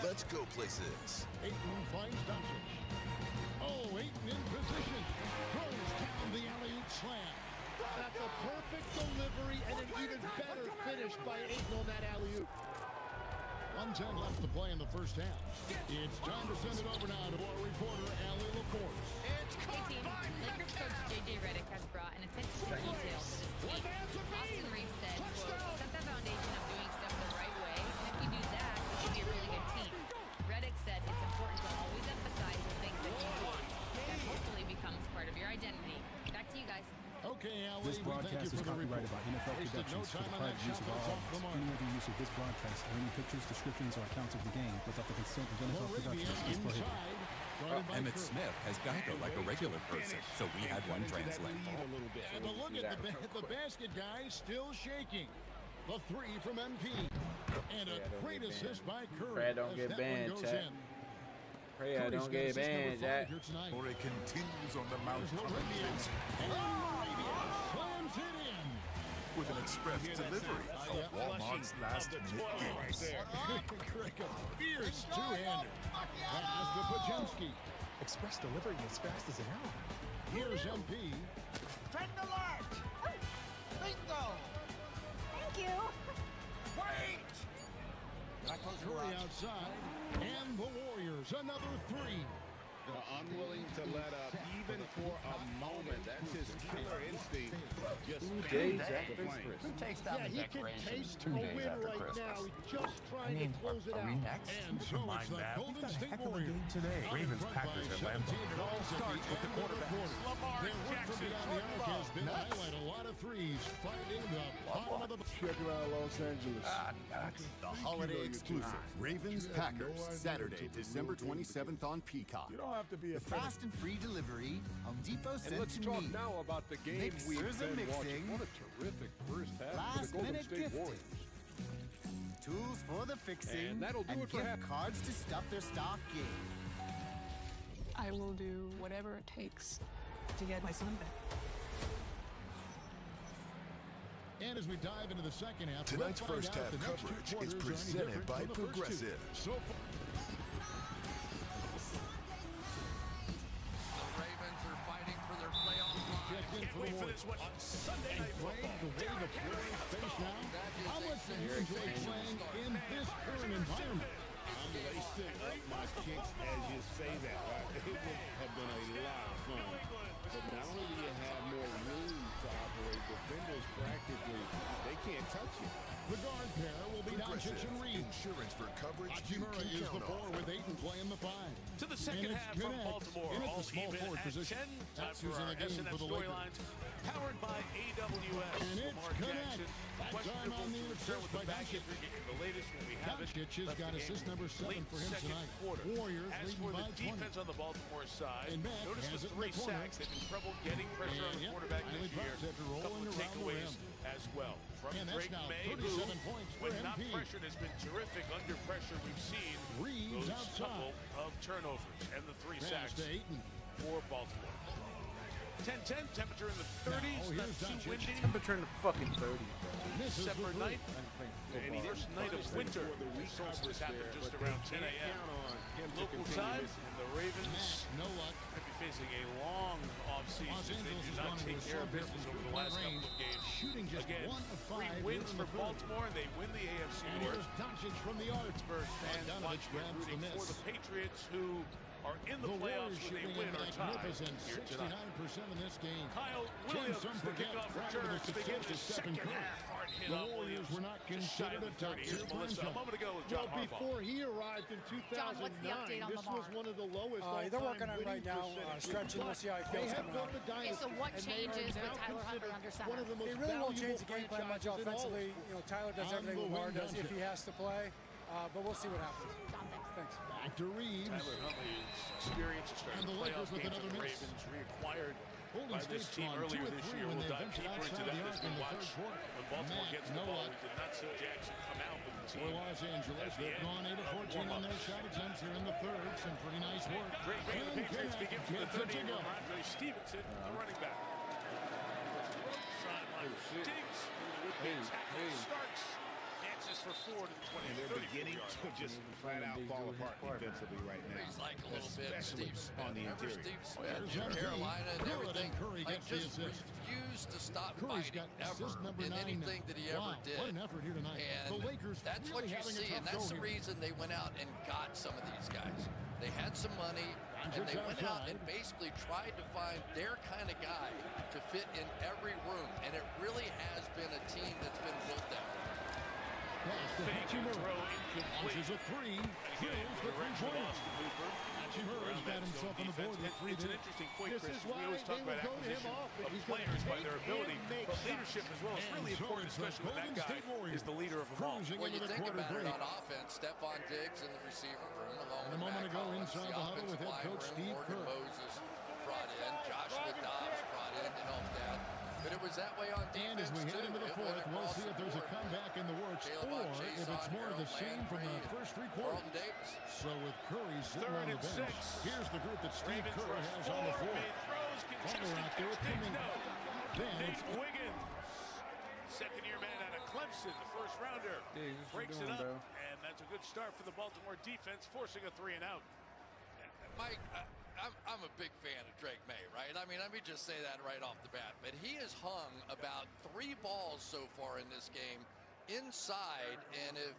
Speaker 15: Let's go places.
Speaker 24: Ayton finds Doncic. Oh, Ayton in position. Throws down the alley-oop slam.
Speaker 12: That's a perfect delivery and an even better finish by Ayton on that alley-oop.
Speaker 24: 1:10 left to play in the first half. It's time to send it over now to our reporter, Allie LaForce.
Speaker 8: Hey team, Lakers coach JJ Redick has brought an attention to detail to this team. Austin Reeves said, quote, set the foundation of doing stuff the right way, and if you do that, you can be a really good team. Redick said it's important to always emphasize the things that you want. That hopefully becomes part of your identity. Back to you guys.
Speaker 24: Okay, Allie,
Speaker 9: this broadcast is copyrighted by NFL Productions for the private use of all rights. Any other use of this broadcast or any pictures, descriptions, or accounts of the game without the consent of NFL Productions is prohibited.
Speaker 10: Emmett Smith has Geico like a regular person, so we had one translate.
Speaker 24: And a look at the basket, guys, still shaking. The three from MP. And a great assist by Curry.
Speaker 1: Pray I don't get banned, chat. Pray I don't get banned, chat.
Speaker 11: Or it continues on the Mount
Speaker 24: Slams it in.
Speaker 11: with an express delivery of Walmart's last-minute games.
Speaker 24: Crick, a fierce two-hander. Pass to Pajemski.
Speaker 9: Express delivery as fast as an arrow.
Speaker 24: Here's MP.
Speaker 9: Trend alert! Bingo!
Speaker 21: Thank you.
Speaker 9: Wait!
Speaker 24: Curry outside. And the Warriors, another three.
Speaker 18: Unwilling to let up even for a moment. That's his killer instinct. Just
Speaker 24: Who takes down he can taste a win right now. He's just trying to close it out. And so it's the Golden State Warriors.
Speaker 11: Today, Ravens Packers at Lambeau.
Speaker 24: It all starts with the quarterback. Their work from beyond the arc has been to highlight a lot of threes, finding the bottom of the...
Speaker 13: Check it out, Los Angeles.
Speaker 24: The
Speaker 13: holiday exclusive. Ravens Packers, Saturday, December 27th on Peacock. You don't have to be a fast and free delivery. Home Depot sent and let's to talk me. now about the game we've been watching. What a terrific first half for the Golden State Warriors.
Speaker 24: Tools for the fixing.
Speaker 13: And that'll do it for half.
Speaker 24: Cards to stuff their stock game.
Speaker 20: I will do whatever it takes to get my son back.
Speaker 24: And as we dive into the second half,
Speaker 11: Tonight's first half coverage is presented by Progressive.
Speaker 2: The Ravens are fighting for their playoff spot.
Speaker 24: Can't wait for this one on Sunday Night Football. The way the Warriors face now, how much do you enjoy playing in this current environment?
Speaker 18: I'm lacing up my kicks as you say that. It would have been a lot of fun. But not only do you have more room to operate, defenders practically, they can't touch you.
Speaker 24: The guard pair will be Doncic and Reed.
Speaker 11: Insurance for coverage you
Speaker 24: Murray
Speaker 11: can
Speaker 24: is the
Speaker 11: count on.
Speaker 24: 4 with Ayton playing the 5.
Speaker 3: To the second half from Baltimore, all even at 10. Time for our S&F storylines, powered by AWS.
Speaker 24: And it's
Speaker 3: Lamar Jackson,
Speaker 24: That time on the
Speaker 3: concern with the
Speaker 24: assist by
Speaker 3: back
Speaker 24: Doncic.
Speaker 3: injury. Get you the latest when we have it.
Speaker 24: Doncic has got assist number 7
Speaker 3: Late
Speaker 24: for him
Speaker 3: second
Speaker 24: tonight.
Speaker 3: quarter.
Speaker 24: Warriors
Speaker 3: As
Speaker 24: leading
Speaker 3: for the
Speaker 24: by 20.
Speaker 3: defense on the Baltimore side,
Speaker 24: And Matt
Speaker 3: notice
Speaker 24: has
Speaker 3: the
Speaker 24: it in the
Speaker 3: 3
Speaker 24: corner.
Speaker 3: sacks. They've been trouble getting pressure on the quarterback
Speaker 24: Riley
Speaker 3: this year.
Speaker 24: Bucks after
Speaker 3: A couple
Speaker 24: rolling
Speaker 3: of
Speaker 24: around the
Speaker 3: takeaways
Speaker 24: rim.
Speaker 3: as well. From
Speaker 24: And that's
Speaker 3: Drake
Speaker 24: now
Speaker 3: May,
Speaker 24: 37
Speaker 3: who,
Speaker 24: points for
Speaker 3: when not
Speaker 24: MP.
Speaker 3: pressured, has been terrific under pressure. We've seen
Speaker 24: Reeves
Speaker 3: those couple
Speaker 24: outside.
Speaker 3: of turnovers and the 3
Speaker 24: Pass
Speaker 3: sacks
Speaker 24: to Ayton.
Speaker 3: for Baltimore. 10-10, temperature in the 30s,
Speaker 24: Now,
Speaker 3: not
Speaker 24: here's
Speaker 3: too
Speaker 24: Doncic.
Speaker 3: windy.
Speaker 1: Temperature in the fucking 30s, bro.
Speaker 24: Misses
Speaker 3: December
Speaker 24: the
Speaker 3: 9th,
Speaker 1: And
Speaker 3: first night of winter. We saw this happen just around 10 a.m. Local time, and the Ravens
Speaker 24: No luck.
Speaker 3: could be facing a long offseason
Speaker 24: Los
Speaker 3: if they
Speaker 24: Angeles
Speaker 3: do
Speaker 24: has
Speaker 3: not
Speaker 24: gone
Speaker 3: take
Speaker 24: to a
Speaker 3: care of
Speaker 24: slump
Speaker 3: business
Speaker 24: here
Speaker 3: over
Speaker 24: from
Speaker 3: the last
Speaker 24: range.
Speaker 3: couple of games.
Speaker 24: Shooting just
Speaker 3: Again,
Speaker 24: 1 of 5
Speaker 3: 3
Speaker 24: here
Speaker 3: wins
Speaker 24: in
Speaker 3: for
Speaker 24: the third.
Speaker 3: Baltimore, and they win the AFC
Speaker 24: And
Speaker 3: North.
Speaker 24: here's Doncic from the arc.
Speaker 3: Pittsburgh fans
Speaker 24: Bogdanovich
Speaker 3: watching and
Speaker 24: grabs the
Speaker 3: rooting for
Speaker 24: miss.
Speaker 3: the Patriots, who are in the playoffs
Speaker 24: Warriors
Speaker 3: when they
Speaker 24: shooting
Speaker 3: win
Speaker 24: a
Speaker 3: or tie
Speaker 24: magnificent
Speaker 3: here tonight.
Speaker 24: 69% in this game.
Speaker 3: Kyle
Speaker 24: Can
Speaker 3: Williams,
Speaker 24: some
Speaker 3: the
Speaker 24: forget
Speaker 3: kickoff
Speaker 24: prior to
Speaker 3: return
Speaker 24: the
Speaker 3: to begin
Speaker 24: success
Speaker 3: the
Speaker 24: of Stephen
Speaker 3: second
Speaker 24: Curry?
Speaker 3: half. Hard hit
Speaker 24: The
Speaker 3: on
Speaker 24: Warriors
Speaker 3: Williams.
Speaker 24: were not
Speaker 3: Just shy
Speaker 24: considered
Speaker 3: of
Speaker 24: a
Speaker 3: the 30. Here's
Speaker 24: top-tier
Speaker 3: Melissa. A
Speaker 24: franchise.
Speaker 3: moment ago with John
Speaker 12: Well,
Speaker 3: Harbaugh.
Speaker 12: before he arrived in 2009,
Speaker 20: John, what's the update on
Speaker 12: this
Speaker 20: Lamar?
Speaker 12: was one of the lowest
Speaker 20: They're working on it right now, stretching. We'll see how he
Speaker 12: They
Speaker 20: feels
Speaker 12: have
Speaker 20: coming
Speaker 12: built
Speaker 20: out.
Speaker 12: a dynasty.
Speaker 20: Okay, so what
Speaker 12: and they
Speaker 20: changes
Speaker 12: are
Speaker 20: with
Speaker 12: now
Speaker 20: Tyler Huntley
Speaker 12: considered
Speaker 20: under center?
Speaker 12: one of the most
Speaker 20: They really won't change
Speaker 12: valuable
Speaker 20: the game plan much
Speaker 12: franchises in all of
Speaker 20: offensively.
Speaker 12: sports.
Speaker 20: You know, Tyler does
Speaker 24: On
Speaker 20: everything
Speaker 24: the
Speaker 20: Lamar
Speaker 24: wing,
Speaker 20: does if
Speaker 24: Doncic.
Speaker 20: he has to play.
Speaker 12: But we'll see what happens. Thanks.
Speaker 13: Back to Reeves.
Speaker 3: Tyler Huntley's experience of starting
Speaker 13: And the
Speaker 3: playoff
Speaker 13: Lakers with
Speaker 3: games
Speaker 13: another
Speaker 3: with the
Speaker 13: miss.
Speaker 3: Ravens reacquired
Speaker 13: Golden
Speaker 3: by this
Speaker 13: State's
Speaker 3: team
Speaker 13: gone
Speaker 3: earlier
Speaker 13: 2 of
Speaker 3: this
Speaker 13: 3
Speaker 3: year.
Speaker 13: when
Speaker 3: We'll
Speaker 13: they
Speaker 3: dive
Speaker 13: ventured
Speaker 3: deeper into
Speaker 13: outside
Speaker 3: that
Speaker 13: the
Speaker 3: as
Speaker 13: arc
Speaker 3: we
Speaker 13: in the
Speaker 3: watch
Speaker 13: third quarter.
Speaker 3: when Baltimore
Speaker 13: Matt
Speaker 3: gets the ball.
Speaker 13: Nowak.
Speaker 3: We did not see Jackson come out with the
Speaker 13: For
Speaker 3: team.
Speaker 13: Los Angeles,
Speaker 3: at the
Speaker 13: they've
Speaker 3: end
Speaker 13: gone 8 of
Speaker 3: of
Speaker 13: 14 on their
Speaker 3: warm-ups.
Speaker 13: shot attempts here in the third. Some pretty nice work.
Speaker 3: Great way the Patriots begin from the 30
Speaker 13: to go.
Speaker 3: Andre Stevenson, the running back. Sideline. Diggs, tackle, Starks, dances for 4 to the 20.
Speaker 18: And they're beginning to just flat out fall apart defensively right now.
Speaker 2: He's like a little bit
Speaker 18: Especially
Speaker 2: Steve Smith.
Speaker 18: on the
Speaker 2: Remember
Speaker 18: interior.
Speaker 2: Steve Smith, Carolina and everything.
Speaker 13: Curry
Speaker 2: Like,
Speaker 13: gets the
Speaker 2: just
Speaker 13: assist.
Speaker 2: refused to stop
Speaker 13: Curry's
Speaker 2: fighting
Speaker 13: got
Speaker 2: ever
Speaker 13: assist number
Speaker 2: in
Speaker 13: 9
Speaker 2: anything
Speaker 13: now.
Speaker 2: that he ever
Speaker 13: Wow,
Speaker 2: did.
Speaker 13: what an effort here tonight.
Speaker 2: And
Speaker 13: The Lakers
Speaker 2: that's
Speaker 13: really
Speaker 2: what you
Speaker 13: having a
Speaker 2: see,
Speaker 13: tough
Speaker 2: and that's
Speaker 13: go
Speaker 2: the
Speaker 13: here.
Speaker 2: reason they went out and got some of these guys. They had some money, and they went out and basically tried to find their kind of guy to fit in every room, and it really has been a team that's been built that way.
Speaker 3: Fake and throw incomplete.
Speaker 13: Launches a 3. Drills the three-pointer. Hachimura's got himself on the board with 3
Speaker 3: It's an
Speaker 13: there.
Speaker 3: interesting point,
Speaker 12: This
Speaker 3: Chris.
Speaker 12: is
Speaker 3: We
Speaker 12: why
Speaker 3: always talk
Speaker 12: they
Speaker 3: about
Speaker 12: will go to him
Speaker 3: acquisition
Speaker 12: off, and
Speaker 3: of
Speaker 12: he's gonna
Speaker 3: players by
Speaker 12: take
Speaker 3: their ability,
Speaker 12: and make
Speaker 3: but
Speaker 12: shots.
Speaker 3: leadership as well is really
Speaker 13: And so
Speaker 3: important,
Speaker 13: it's the
Speaker 3: especially when that
Speaker 13: Golden
Speaker 3: guy
Speaker 13: State Warriors
Speaker 3: is the leader of them all.
Speaker 13: cruising
Speaker 2: Well,
Speaker 13: into
Speaker 2: you
Speaker 13: the
Speaker 2: think
Speaker 13: quarter
Speaker 2: about it
Speaker 13: break.
Speaker 2: on offense, Stephon Diggs in the receiver room, along
Speaker 13: And a
Speaker 2: with
Speaker 13: moment
Speaker 2: Matt
Speaker 13: ago
Speaker 2: Collins,
Speaker 13: inside
Speaker 2: the
Speaker 13: the huddle with
Speaker 2: offensive
Speaker 13: head coach
Speaker 2: line room,
Speaker 13: Steve
Speaker 2: Morgan
Speaker 13: Kerr.
Speaker 2: Moses brought in, Joshua Dobbs brought in to help that. But it was that way on defense,
Speaker 13: And as we head
Speaker 2: too.
Speaker 13: into the
Speaker 2: It went
Speaker 13: fourth, we'll
Speaker 2: across
Speaker 13: see
Speaker 2: the
Speaker 13: if there's a
Speaker 2: board.
Speaker 13: comeback in the works
Speaker 2: Caleb
Speaker 13: or
Speaker 2: Chase
Speaker 13: if it's
Speaker 2: on
Speaker 13: more of the
Speaker 2: Harold
Speaker 13: same from the
Speaker 2: Landry,
Speaker 13: first 3
Speaker 2: Carlton
Speaker 13: quarters.
Speaker 2: Davis.
Speaker 13: So with Curry sitting
Speaker 3: Third
Speaker 13: on the
Speaker 3: and
Speaker 13: bench,
Speaker 3: 6.
Speaker 13: here's the group that Steve
Speaker 3: Ravens
Speaker 13: Kerr
Speaker 3: rush
Speaker 13: has on the
Speaker 3: forward,
Speaker 13: floor.
Speaker 3: made throws, contested
Speaker 13: Butler out there
Speaker 3: catch, Diggs,
Speaker 13: coming.
Speaker 3: no.
Speaker 13: Then
Speaker 3: Nate
Speaker 13: it's
Speaker 3: Wiggins, second-year man out of Clemson, the first rounder,
Speaker 1: Diggs, what you
Speaker 3: breaks
Speaker 1: doing,
Speaker 3: it up,
Speaker 1: bro?
Speaker 3: and that's a good start for the Baltimore defense, forcing a 3 and out.
Speaker 2: Mike, I'm a big fan of Drake May, right? I mean, let me just say that right off the bat. But he has hung about 3 balls so far in this game inside, and if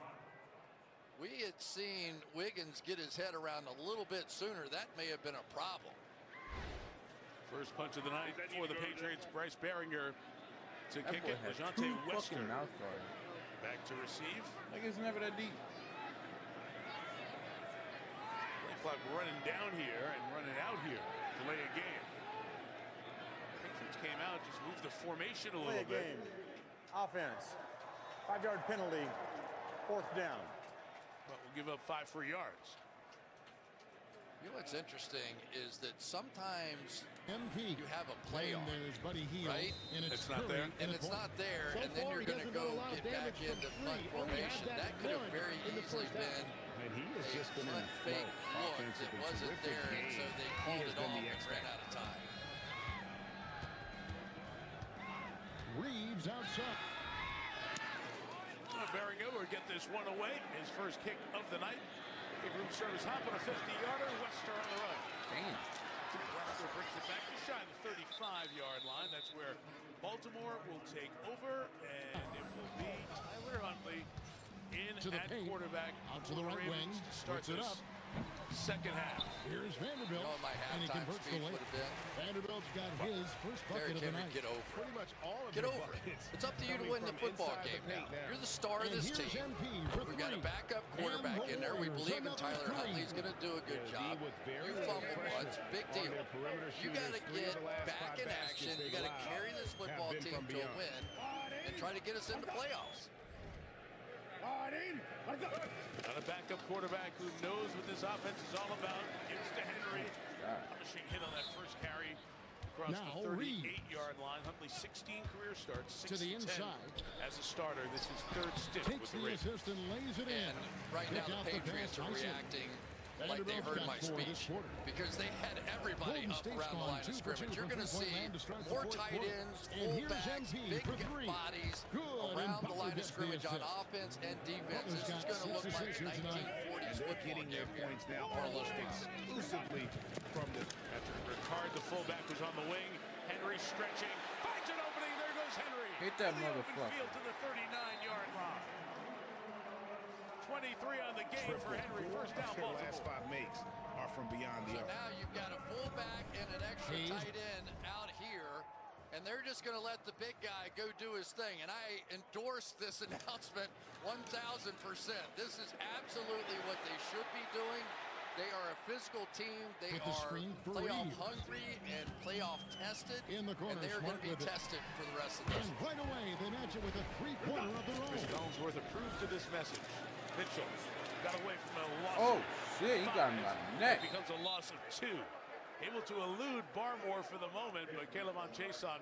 Speaker 2: we had seen Wiggins get his head around a little bit sooner, that may have been a problem.
Speaker 3: First punch of the night for the Patriots, Bryce Behringer to
Speaker 1: That
Speaker 3: kick
Speaker 1: boy
Speaker 3: it.
Speaker 1: has
Speaker 3: LeJante
Speaker 1: 2
Speaker 3: Wester
Speaker 1: fucking mouth guards.
Speaker 3: back to receive.
Speaker 1: Like it's never that deep.
Speaker 3: Play clock running down here and running out here. Delay a game. Patriots came out, just moved the formation a little bit.
Speaker 7: Offense. 5-yard penalty. 4th down.
Speaker 3: But we'll give up 5 free yards.
Speaker 2: You know what's interesting is that sometimes
Speaker 13: MP.
Speaker 2: you have a play
Speaker 13: And
Speaker 2: on,
Speaker 13: there's Buddy Hield,
Speaker 2: right?
Speaker 13: and
Speaker 3: It's not there.
Speaker 2: And it's not there,
Speaker 12: So
Speaker 2: and then
Speaker 12: far,
Speaker 2: you're
Speaker 12: he
Speaker 2: going to
Speaker 12: hasn't
Speaker 2: go
Speaker 12: done a lot of
Speaker 2: get back
Speaker 12: damage
Speaker 2: into
Speaker 12: from
Speaker 2: punt
Speaker 12: three. Only had
Speaker 2: formation.
Speaker 12: that
Speaker 2: That could have
Speaker 12: one
Speaker 2: very
Speaker 12: in the
Speaker 2: easily
Speaker 12: first half.
Speaker 2: been
Speaker 18: And he has
Speaker 2: a
Speaker 18: just been in
Speaker 2: punt
Speaker 18: a
Speaker 2: fake
Speaker 18: flow,
Speaker 2: look that
Speaker 18: offensively
Speaker 2: wasn't
Speaker 18: terrific
Speaker 2: there, and
Speaker 18: game.
Speaker 2: so they
Speaker 18: He
Speaker 2: called
Speaker 18: has
Speaker 2: it
Speaker 18: been
Speaker 2: off
Speaker 18: the
Speaker 2: and
Speaker 18: X
Speaker 2: ran
Speaker 18: factor.
Speaker 2: out of time.
Speaker 13: Reeves outside.
Speaker 3: Behringer will get this one away. His first kick of the night. Big room service hop on a 50-yarder. Wester on the run.
Speaker 1: Damn.
Speaker 3: Wester brings it back to shy the 35-yard line. That's where Baltimore will take over, and it will be Tyler Huntley in
Speaker 13: To the
Speaker 3: at
Speaker 13: paint.
Speaker 3: quarterback
Speaker 13: Out to
Speaker 3: for
Speaker 13: the
Speaker 3: the
Speaker 13: right
Speaker 3: Ravens
Speaker 13: wing.
Speaker 3: to start
Speaker 13: Puts it
Speaker 3: this
Speaker 13: up.
Speaker 3: second half.
Speaker 13: Here's Vanderbilt.
Speaker 2: You know what my
Speaker 13: and he
Speaker 2: halftime
Speaker 13: converts the
Speaker 2: speech
Speaker 13: late.
Speaker 2: would have been?
Speaker 13: Vanderbilt's got his first bucket
Speaker 2: Derrick
Speaker 13: of the
Speaker 2: Henry,
Speaker 13: night.
Speaker 2: get over it.
Speaker 18: Pretty much all of
Speaker 2: Get
Speaker 18: their
Speaker 2: over it.
Speaker 18: buckets
Speaker 2: It's up to you to
Speaker 18: coming
Speaker 2: win the
Speaker 18: from
Speaker 2: football
Speaker 18: inside the
Speaker 2: game
Speaker 18: paint
Speaker 2: now. You're the star of
Speaker 13: And
Speaker 2: this
Speaker 13: here's
Speaker 2: team.
Speaker 13: MP for
Speaker 2: We've got a
Speaker 13: 3.
Speaker 2: backup quarterback
Speaker 13: And
Speaker 2: in there. We
Speaker 13: Warriors
Speaker 2: believe in
Speaker 13: another
Speaker 2: Tyler
Speaker 13: 3.
Speaker 2: Huntley. He's going to do a good
Speaker 18: Yeah,
Speaker 2: job.
Speaker 18: he was very,
Speaker 2: You
Speaker 18: very
Speaker 2: fumble
Speaker 18: pressure
Speaker 2: once, big
Speaker 18: on
Speaker 2: deal.
Speaker 18: their perimeter
Speaker 2: You got to
Speaker 18: shooters. 3 of
Speaker 2: get
Speaker 18: the last
Speaker 2: back
Speaker 18: 5
Speaker 2: in
Speaker 18: baskets
Speaker 2: action. You
Speaker 18: they've
Speaker 2: got to
Speaker 18: allowed
Speaker 2: carry this
Speaker 18: have
Speaker 2: football
Speaker 18: been
Speaker 2: team
Speaker 18: from
Speaker 2: to a
Speaker 18: beyond.
Speaker 2: win and try to get us into playoffs.
Speaker 3: Got a backup quarterback who knows what this offense is all about. Gives to Henry. Punishing hit on that first carry across
Speaker 13: Now
Speaker 3: the
Speaker 13: Reed.
Speaker 3: 38-yard line. Huntley 16 career starts, 6
Speaker 13: To the
Speaker 3: 10
Speaker 13: inside.
Speaker 3: as a starter. This is third stint
Speaker 13: Takes
Speaker 3: with the
Speaker 13: the
Speaker 3: Ravens.
Speaker 13: assist and lays it in.
Speaker 2: And right
Speaker 13: Pick
Speaker 2: now
Speaker 13: out
Speaker 2: the
Speaker 13: the
Speaker 2: Patriots
Speaker 13: pass
Speaker 2: are
Speaker 13: nicely.
Speaker 2: reacting like they
Speaker 13: Vanderbilt's
Speaker 2: heard
Speaker 13: got
Speaker 2: my
Speaker 13: 4 this
Speaker 2: speech
Speaker 13: quarter.
Speaker 2: because they had everybody
Speaker 13: Golden
Speaker 2: up
Speaker 13: State's
Speaker 2: around the
Speaker 13: gone
Speaker 2: line
Speaker 13: 2
Speaker 2: of
Speaker 13: for 2
Speaker 2: scrimmage. You're
Speaker 13: from
Speaker 2: going to
Speaker 13: three-point
Speaker 2: see
Speaker 13: land to start the
Speaker 2: more
Speaker 13: fourth
Speaker 2: tight
Speaker 13: quarter.
Speaker 2: ends,
Speaker 13: And here's
Speaker 2: fullbacks,
Speaker 13: MP
Speaker 2: big
Speaker 13: for 3.
Speaker 2: bodies
Speaker 13: Good, and
Speaker 2: around the
Speaker 13: Butler
Speaker 2: line of
Speaker 13: gets the
Speaker 2: scrimmage on
Speaker 13: assist.
Speaker 2: offense and defense.
Speaker 13: Butler's
Speaker 2: This is
Speaker 13: got
Speaker 2: going to look
Speaker 13: 6
Speaker 2: like
Speaker 13: assists here tonight.
Speaker 2: 1940s
Speaker 18: And they're
Speaker 2: football
Speaker 18: getting their
Speaker 2: game
Speaker 18: points
Speaker 2: here
Speaker 18: now
Speaker 2: for a little
Speaker 18: almost
Speaker 2: while.
Speaker 18: exclusively from the
Speaker 3: Patrick Ricard, the fullback, was on the wing. Henry stretching. Finds an opening. There goes Henry.
Speaker 1: Hit that
Speaker 3: In the open
Speaker 1: motherfucker.
Speaker 3: field to the 39-yard line. 23 on the game for Henry. First down,
Speaker 18: Their last
Speaker 3: Baltimore.
Speaker 18: 5 makes are from beyond the
Speaker 2: So
Speaker 18: arc.
Speaker 2: now you've got a fullback and an extra
Speaker 13: Hayes.
Speaker 2: tight end out here, and they're just going to let the big guy go do his thing. And I endorse this announcement 1,000%. This is absolutely what they should be doing. They are a physical team. They
Speaker 13: With the
Speaker 2: are
Speaker 13: screen for
Speaker 2: playoff
Speaker 13: Reeves.
Speaker 2: hungry and playoff tested.
Speaker 13: In the corner,
Speaker 2: and they are going
Speaker 13: Smart
Speaker 2: to be
Speaker 13: with it.
Speaker 2: tested for the rest of this.
Speaker 13: And right away, they match it with a 3-pointer of their
Speaker 3: Chris
Speaker 13: own.
Speaker 3: Collinsworth approves to this message. Mitchell got away from a loss.
Speaker 1: Oh, shit, he got him by the neck.
Speaker 3: It becomes a loss of 2. Able to elude Barmore for the moment, but K'Lavon Chaisson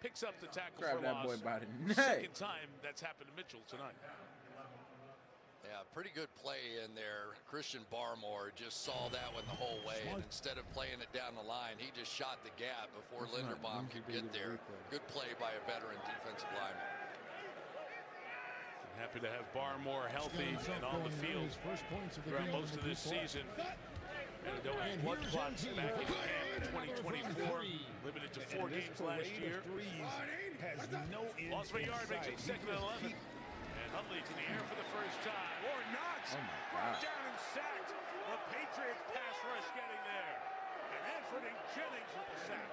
Speaker 3: picks up the tackle
Speaker 1: Grab
Speaker 3: for
Speaker 1: that
Speaker 3: loss.
Speaker 1: boy by the neck.
Speaker 3: Second time that's happened to Mitchell tonight.
Speaker 2: Yeah, pretty good play in there. Christian Barmore just saw that one the whole way, and instead of playing it down the line, he just shot the gap before Linderbaum could get there. Good play by a veteran defensive lineman.
Speaker 3: And happy to have Barmore healthy and on the field throughout most of this season. And blood clots back in camp in 2024, limited to 4 games last year. Lost for a yard, makes it 2nd and 11. And Huntley to the air for the first time. Or not! Brought down and sacked. The Patriots pass rush getting there. And Anthony Jennings with the sack.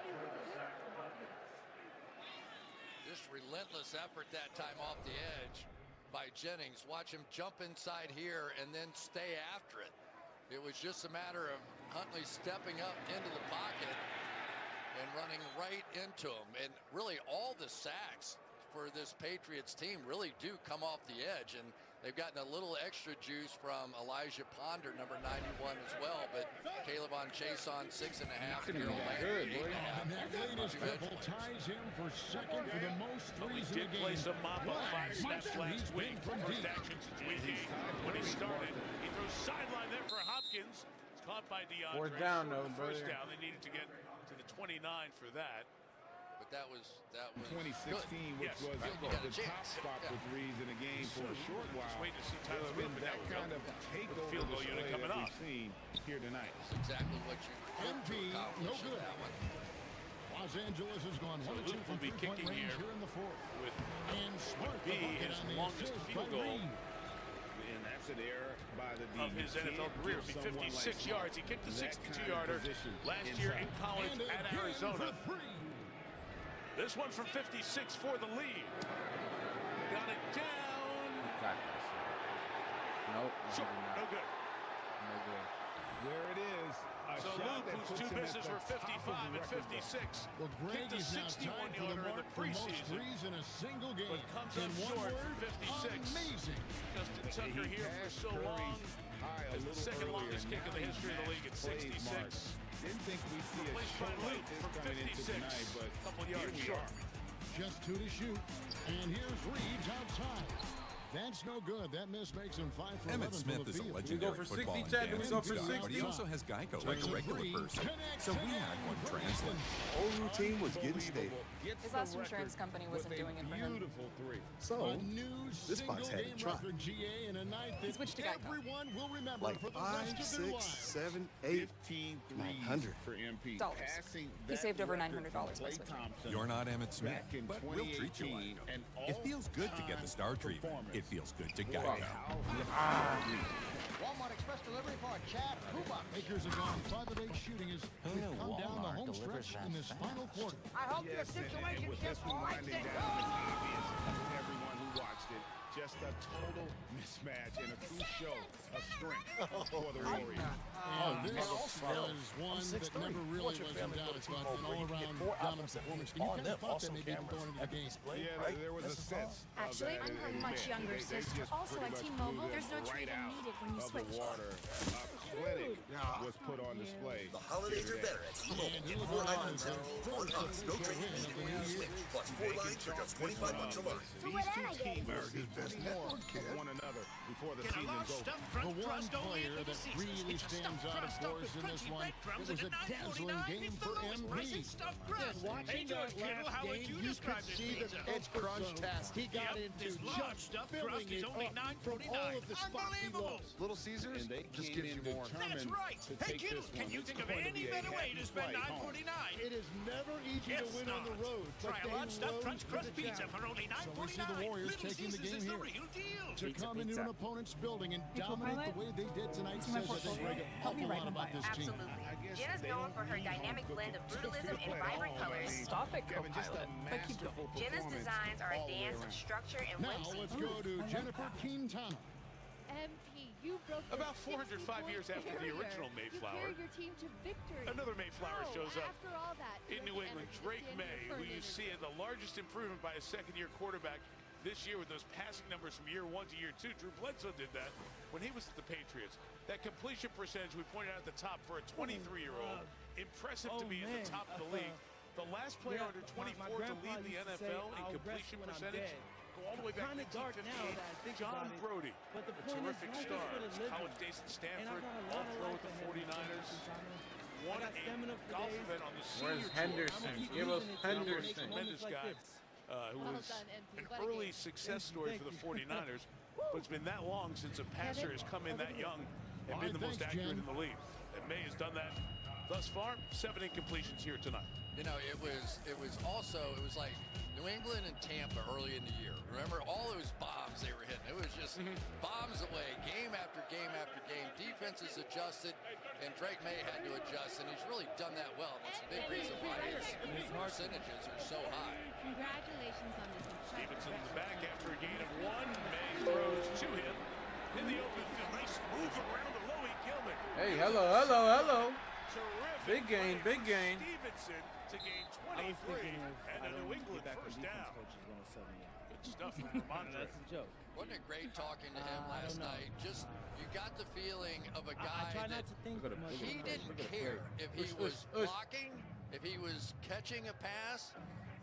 Speaker 2: Just relentless effort that time off the edge by Jennings. Watch him jump inside here and then stay after it. It was just a matter of Huntley stepping up into the pocket and running right into him. And really all the sacks for this Patriots team really do come off the edge, and they've gotten a little extra juice from Elijah Ponder, number 91 as well, but K'Lavon Chaisson 6.5. Carol Landry 8.5.
Speaker 14: Ties him for second for the most threes in the game.
Speaker 3: Did play some mop-up 5 snaps last week. First action since week 8 when he started. He throws sideline there for Hopkins. It's caught by DeAndre.
Speaker 1: 4th down, though,
Speaker 3: First down. They needed to get to the 29 for that.
Speaker 2: But that was
Speaker 18: 2016,
Speaker 2: good.
Speaker 18: which was the top spot for threes in the game for a short while.
Speaker 3: Just waiting to see Tyler
Speaker 18: Been
Speaker 3: Ruppin.
Speaker 18: that kind of takeover
Speaker 3: field goal
Speaker 18: display
Speaker 3: unit coming
Speaker 18: that
Speaker 3: up.
Speaker 18: we've seen here tonight.
Speaker 2: That's exactly what you hope to accomplish in that one.
Speaker 14: Los Angeles has gone 1 2 from 3-point range here in the 4th.
Speaker 3: With
Speaker 14: and Smart
Speaker 3: be his longest field goal
Speaker 18: And that's an error by the
Speaker 3: of his NFL career. 56 yards. He kicked the 62-yarder last year in college at Arizona. This one from 56 for the lead. Got it down.
Speaker 1: Got that shit. Nope.
Speaker 3: Short. No good.
Speaker 1: No good.
Speaker 18: There it is.
Speaker 3: So Luke, whose 2 misses were 55 and 56,
Speaker 14: well, Greg
Speaker 3: kicked a
Speaker 14: is now tied for the
Speaker 3: 61-yarder in the
Speaker 14: mark for most
Speaker 3: preseason,
Speaker 14: threes in a single game.
Speaker 3: but comes
Speaker 14: in
Speaker 3: up
Speaker 14: one
Speaker 3: short
Speaker 14: word,
Speaker 3: for 56.
Speaker 14: Amazing.
Speaker 3: Justin Tucker here for so long. As the second longest kick in the history of the league at 66.
Speaker 18: Didn't think we'd see a
Speaker 3: Replaced by
Speaker 18: shot like
Speaker 3: Luke
Speaker 18: this
Speaker 3: from
Speaker 18: coming into
Speaker 3: 56.
Speaker 18: tonight, but
Speaker 3: Couple
Speaker 18: here
Speaker 3: yards
Speaker 18: we
Speaker 3: short.
Speaker 18: are.
Speaker 14: Just 2 to shoot. And here's Reeves outside. That's no good. That miss makes him 5 for 11
Speaker 10: Emmett Smith
Speaker 14: from the
Speaker 10: is a
Speaker 14: field.
Speaker 10: legendary
Speaker 1: for 60,
Speaker 10: football
Speaker 1: Chad? Do we go for
Speaker 10: enthusiast, but he
Speaker 1: 60?
Speaker 10: also has Geico like a regular person. So we had one translate.
Speaker 16: Whole routine was getting stable.
Speaker 20: His last insurance company wasn't doing it for him.
Speaker 18: Beautiful 3.
Speaker 16: So, this box had to try.
Speaker 20: He switched to Geico.
Speaker 14: Everyone will remember
Speaker 16: Like
Speaker 14: for the
Speaker 16: 5,
Speaker 14: rest of their
Speaker 16: 6,
Speaker 14: lives.
Speaker 16: 7, 8,
Speaker 18: 15
Speaker 16: 900
Speaker 18: for MP.
Speaker 20: Dollars.
Speaker 18: Passing
Speaker 20: He saved
Speaker 18: that
Speaker 20: over
Speaker 18: record
Speaker 20: $900
Speaker 18: from
Speaker 20: by
Speaker 18: Klay
Speaker 20: switching.
Speaker 18: Thompson
Speaker 10: You're not Emmett Smith,
Speaker 18: back in
Speaker 10: but we'll treat you like
Speaker 18: 2018,
Speaker 10: him.
Speaker 18: an
Speaker 10: It feels good to get the star treatment.
Speaker 18: performance.
Speaker 10: It feels good to Geico.
Speaker 12: Walmart Express delivery for Chad Kuba.
Speaker 14: Lakers have gone 5 of 8 shooting as we come down the home stretch in this final quarter.
Speaker 12: I hope your
Speaker 18: Yes, and
Speaker 12: situation
Speaker 18: with
Speaker 12: just
Speaker 18: this one
Speaker 12: likes
Speaker 18: winding
Speaker 12: it.
Speaker 18: down, it's obvious to everyone who watched it. Just a total mismatch and a true show of strength for the Warriors.
Speaker 14: And this was one that never really was in doubt. It's about an all-around dominant performance. And you kind of thought that maybe going into the game.
Speaker 18: Yeah, there was a sense.
Speaker 22: Actually,
Speaker 18: of that
Speaker 22: I'm her
Speaker 18: in
Speaker 22: much
Speaker 18: the
Speaker 22: younger
Speaker 18: they
Speaker 22: sister.
Speaker 18: just
Speaker 22: Also
Speaker 18: pretty
Speaker 22: at
Speaker 18: much
Speaker 22: T-Mobile,
Speaker 18: blew
Speaker 22: there's no
Speaker 18: them
Speaker 22: trade
Speaker 18: right
Speaker 22: needed
Speaker 18: out
Speaker 22: when you
Speaker 18: of
Speaker 22: switch.
Speaker 18: the water. A clinic was put on display.
Speaker 15: The holidays are better at T-Mobile. Get 4 items and on us. No trade needed when you switch. Plus 4 lines for just $25 a month.
Speaker 18: These two teams more of one another before the season goes.
Speaker 14: The one player that really stands out, of course, in this one, it was a dazzling game for MP.
Speaker 12: Watching that last game, you could see the crunch test he got into, just filling it up from all of the spots he lost.
Speaker 16: Little Caesars
Speaker 18: And they
Speaker 16: just
Speaker 18: came
Speaker 16: gives
Speaker 18: in
Speaker 16: you more.
Speaker 18: determined to take this one.
Speaker 12: Can you
Speaker 18: It's
Speaker 12: think of
Speaker 18: going to
Speaker 12: any
Speaker 18: be a
Speaker 12: better way to
Speaker 18: happy
Speaker 12: spend
Speaker 18: flight home.
Speaker 12: $9.49? It is never easy to win on the road.
Speaker 23: Try a large stuffed Crunch Crust pizza for only
Speaker 14: So we see the
Speaker 23: $9.49.
Speaker 14: Warriors
Speaker 23: Little
Speaker 14: taking the
Speaker 23: Caesars
Speaker 14: game
Speaker 23: is the
Speaker 14: here.
Speaker 23: real deal.
Speaker 14: To come into an opponent's building and dominate the way they did tonight says that they bring an awful lot about this team.
Speaker 25: Absolutely. Jen is known for her dynamic blend of brutalism and vibrant colors.
Speaker 20: Stop it, co-pilot. But keep going.
Speaker 25: Jenna's designs are a dance of structure and
Speaker 14: Now
Speaker 25: whimsy.
Speaker 14: let's go to Jennifer Quintana.
Speaker 23: MP, you broke the
Speaker 3: 405 years after the original Mayflower,
Speaker 23: your team to victory.
Speaker 3: another Mayflower shows up
Speaker 23: After all that,
Speaker 3: in New England. Drake May, who you see in the largest improvement by a second-year quarterback this year with those passing numbers from year 1 to year 2. Drew Bledsoe did that when he was at the Patriots. That completion percentage we pointed out at the top for a 23-year-old. Impressive to be at the top of the league. The last player under 24 to lead the NFL in completion percentage. Go all the way back to 1958, John Brody, a terrific star. College days at Stanford, all pro with the 49ers. Won a golf event on the senior
Speaker 1: Where's Henderson? Give us Henderson.
Speaker 3: Tremendous guy who was an early success story for the 49ers. But it's been that long since a passer has come in that young and been the most accurate in the league. And May has done that thus far. 7 incompletions here tonight.
Speaker 2: You know, it was like New England and Tampa early in the year. Remember all those bombs they were hitting? It was just bombs away, game after game after game. Defenses adjusted, and Drake May had to adjust, and he's really done that well. That's a big reason why his percentages are so high.
Speaker 8: Congratulations on this one.
Speaker 3: Stevenson in the back after a gain of 1. May throws to him in the open field. Nice move around to Loie Gilman.
Speaker 1: Hey, hello.
Speaker 3: Terrific.
Speaker 1: Big gain, big gain.
Speaker 3: Stevenson to gain 23 and a New England first down. Good stuff from Ramondre.
Speaker 2: Wasn't it great talking to him last night? Just, you got the feeling of a guy that he didn't care if he was blocking, if he was catching a pass,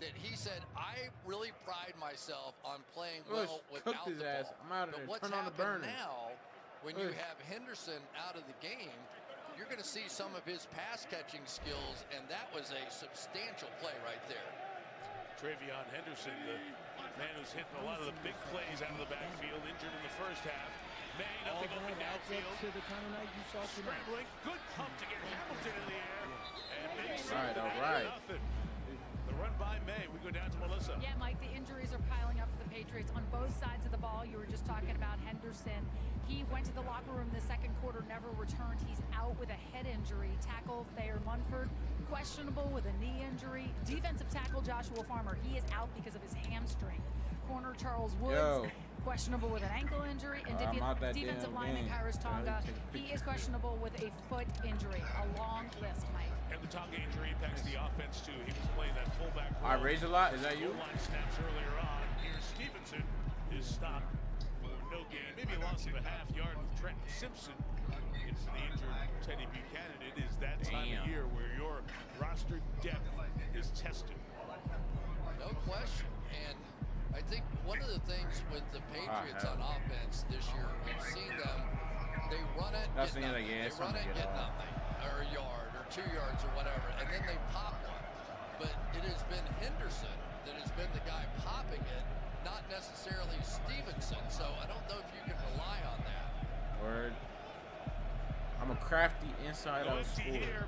Speaker 2: that he said, I really pride myself on playing well without the ball. But what's happened now, when you have Henderson out of the game, you're going to see some of his pass-catching skills, and that was a substantial play right there.
Speaker 3: Travion Henderson, the man who's hit a lot of the big plays out of the backfield, injured in the first half. May, nothing open downfield. Scrambling, good pump to get Hamilton in the air. And makes it
Speaker 1: all right.
Speaker 3: Nothing. The run by May. We go down to Melissa.
Speaker 4: Yeah, Mike, the injuries are piling up for the Patriots on both sides of the ball. You were just talking about Henderson. He went to the locker room in the second quarter, never returned. He's out with a head injury. Tackle Thayer Munford, questionable with a knee injury. Defensive tackle Joshua Farmer, he is out because of his hamstring. Corner Charles Woods, questionable with an ankle injury. And defensive lineman Kairos Tonga, he is questionable with a foot injury. A long list, Mike.
Speaker 3: And the Tonga injury impacts the offense, too. He was playing that fullback role.
Speaker 1: I raised a lot. Is that you?
Speaker 3: Line snaps earlier on. Here's Stevenson is stopped for no gain. Maybe a loss of a half yard with Trenton Simpson in for the injured Teddy Buchanan. It is that time of year where your roster depth is tested.
Speaker 2: No question. And I think one of the things with the Patriots on offense this year, we've seen them, they run it, get nothing. They run it, get nothing. Or a yard, or 2 yards, or whatever. And then they pop one. But it has been Henderson that has been the guy popping it, not necessarily Stevenson. So I don't know if you can rely on that.
Speaker 1: Word. I'm a crafty inside-out scorer.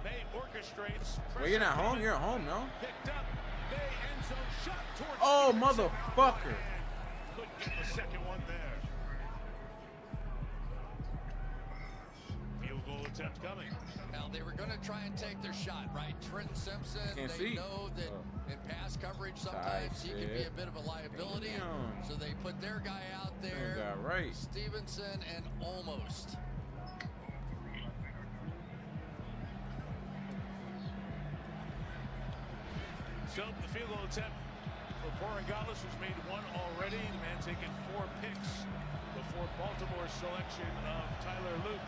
Speaker 3: May orchestrates.
Speaker 1: Well, you're not home. You're at home, no?
Speaker 3: Picked up. May end zone shot towards
Speaker 1: oh, motherfucker.
Speaker 3: Couldn't get the second one there. Field goal attempt coming.
Speaker 2: Now, they were going to try and take their shot, right? Trenton Simpson, they know that in pass coverage sometimes he can be a bit of a liability. So they put their guy out there.
Speaker 1: Right.
Speaker 2: Stevenson and almost.
Speaker 3: So the field goal attempt for Borregales, who's made one already. The man taking 4 picks before Baltimore's selection of Tyler Luke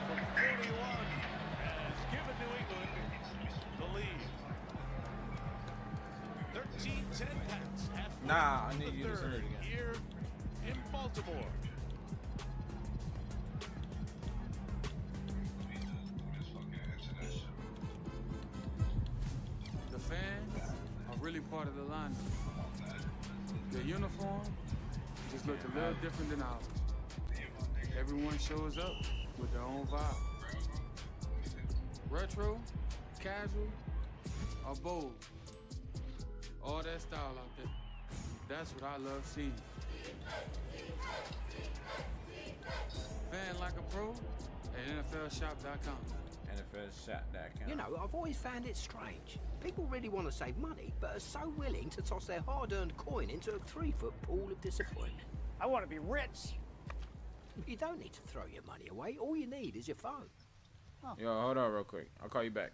Speaker 3: from 41 has given New England the lead. 13-10 Pats at
Speaker 1: I need you to listen to it again.
Speaker 3: Here in Baltimore.
Speaker 5: The fans are really part of the lineup. Their uniform just looked a little different than ours. Everyone shows up with their own vibe. Retro, casual, or bold. All that style out there. That's what I love seeing. Fan like a pro at NFLShop.com.
Speaker 1: NFLShop.com.
Speaker 17: You know, I've always found it strange. People really want to save money, but are so willing to toss their hard-earned coin into a 3-foot pool of disappointment.
Speaker 19: I want to be rich.
Speaker 17: You don't need to throw your money away. All you need is your phone.
Speaker 1: Yo, hold on real quick. I'll call you back.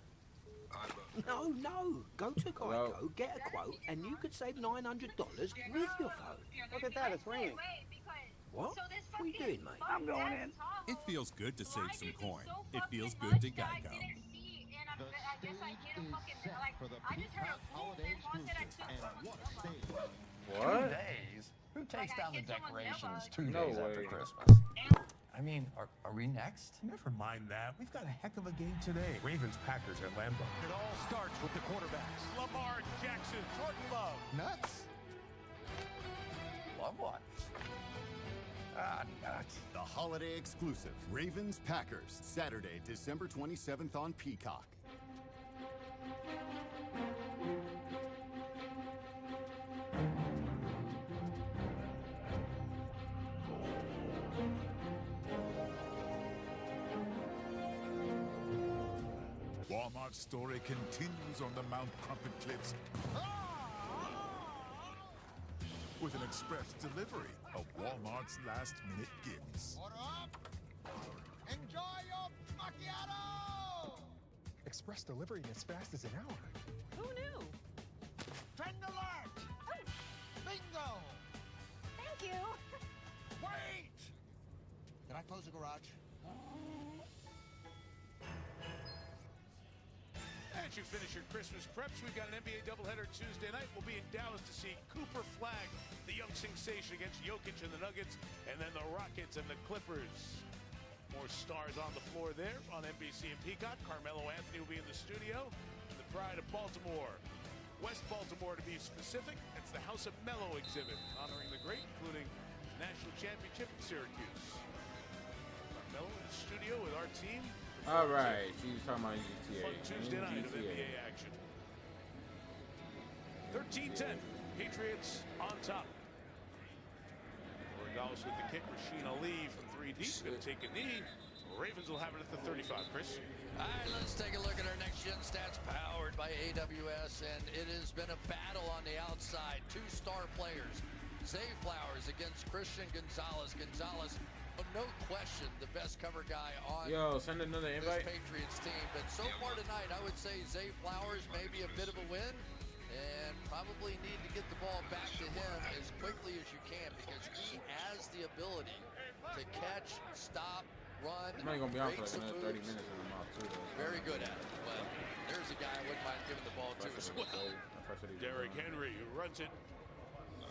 Speaker 17: No. Go to Geico, get a quote, and you could save $900 with your phone.
Speaker 7: Look at that, it's raining.
Speaker 17: What? What are you doing, mate?
Speaker 7: I'm going in.
Speaker 10: It feels good to save some coin. It feels good to Geico.
Speaker 1: What?
Speaker 24: 2 days? Who takes down the decorations 2
Speaker 1: No
Speaker 24: days
Speaker 1: way.
Speaker 24: after Christmas? I mean, are we next?
Speaker 3: Never mind that. We've got a heck of a game today. Ravens-Packers at Lambeau.
Speaker 12: It all starts with the quarterbacks.
Speaker 3: Lamar Jackson, Jordan Love.
Speaker 24: Nuts? Love what? Nuts.
Speaker 13: The holiday exclusive, Ravens-Packers, Saturday, December 27th on Peacock.
Speaker 11: Walmart's story continues on the Mount Crumpet Cliffs with an express delivery of Walmart's last-minute gifts.
Speaker 12: Order up! Enjoy your macchiato!
Speaker 16: Express delivery in as fast as an hour.
Speaker 20: Who knew?
Speaker 12: Trend alert! Bingo!
Speaker 23: Thank you.
Speaker 12: Wait! Can I close the garage?
Speaker 3: As you finish your Christmas preps, we've got an NBA doubleheader Tuesday night. We'll be in Dallas to see Cooper Flag, the young sensation, against Jokic and the Nuggets, and then the Rockets and the Clippers. More stars on the floor there on NBC and Peacock. Carmelo Anthony will be in the studio. And the pride of Baltimore, West Baltimore to be specific. It's the House of Mello exhibit, honoring the great, including national championship in Syracuse. Carmelo in the studio with our team.
Speaker 1: All right, she's talking about GTA.
Speaker 3: Fun Tuesday night of NBA action. 13-10, Patriots on top. Dallas with the kick. Rasheen Ali from 3 deep, going to take a knee. Ravens will have it at the 35, Chris.
Speaker 2: All right, let's take a look at our next-gen stats powered by AWS, and it has been a battle on the outside. 2 star players, Zay Flowers against Christian Gonzalez. Gonzalez, no question, the best cover guy on
Speaker 1: send another invite.
Speaker 2: this Patriots team. But so far tonight, I would say Zay Flowers may be a bit of a win, and probably need to get the ball back to him as quickly as you can, because he has the ability to catch, stop, run.
Speaker 1: I'm not going to be on for like
Speaker 2: break some
Speaker 1: another 30
Speaker 2: moves.
Speaker 1: minutes in the mouth, too, though.
Speaker 2: Very good at it. But there's a guy I wouldn't mind giving the ball to as well.
Speaker 3: Derrick Henry, who runs it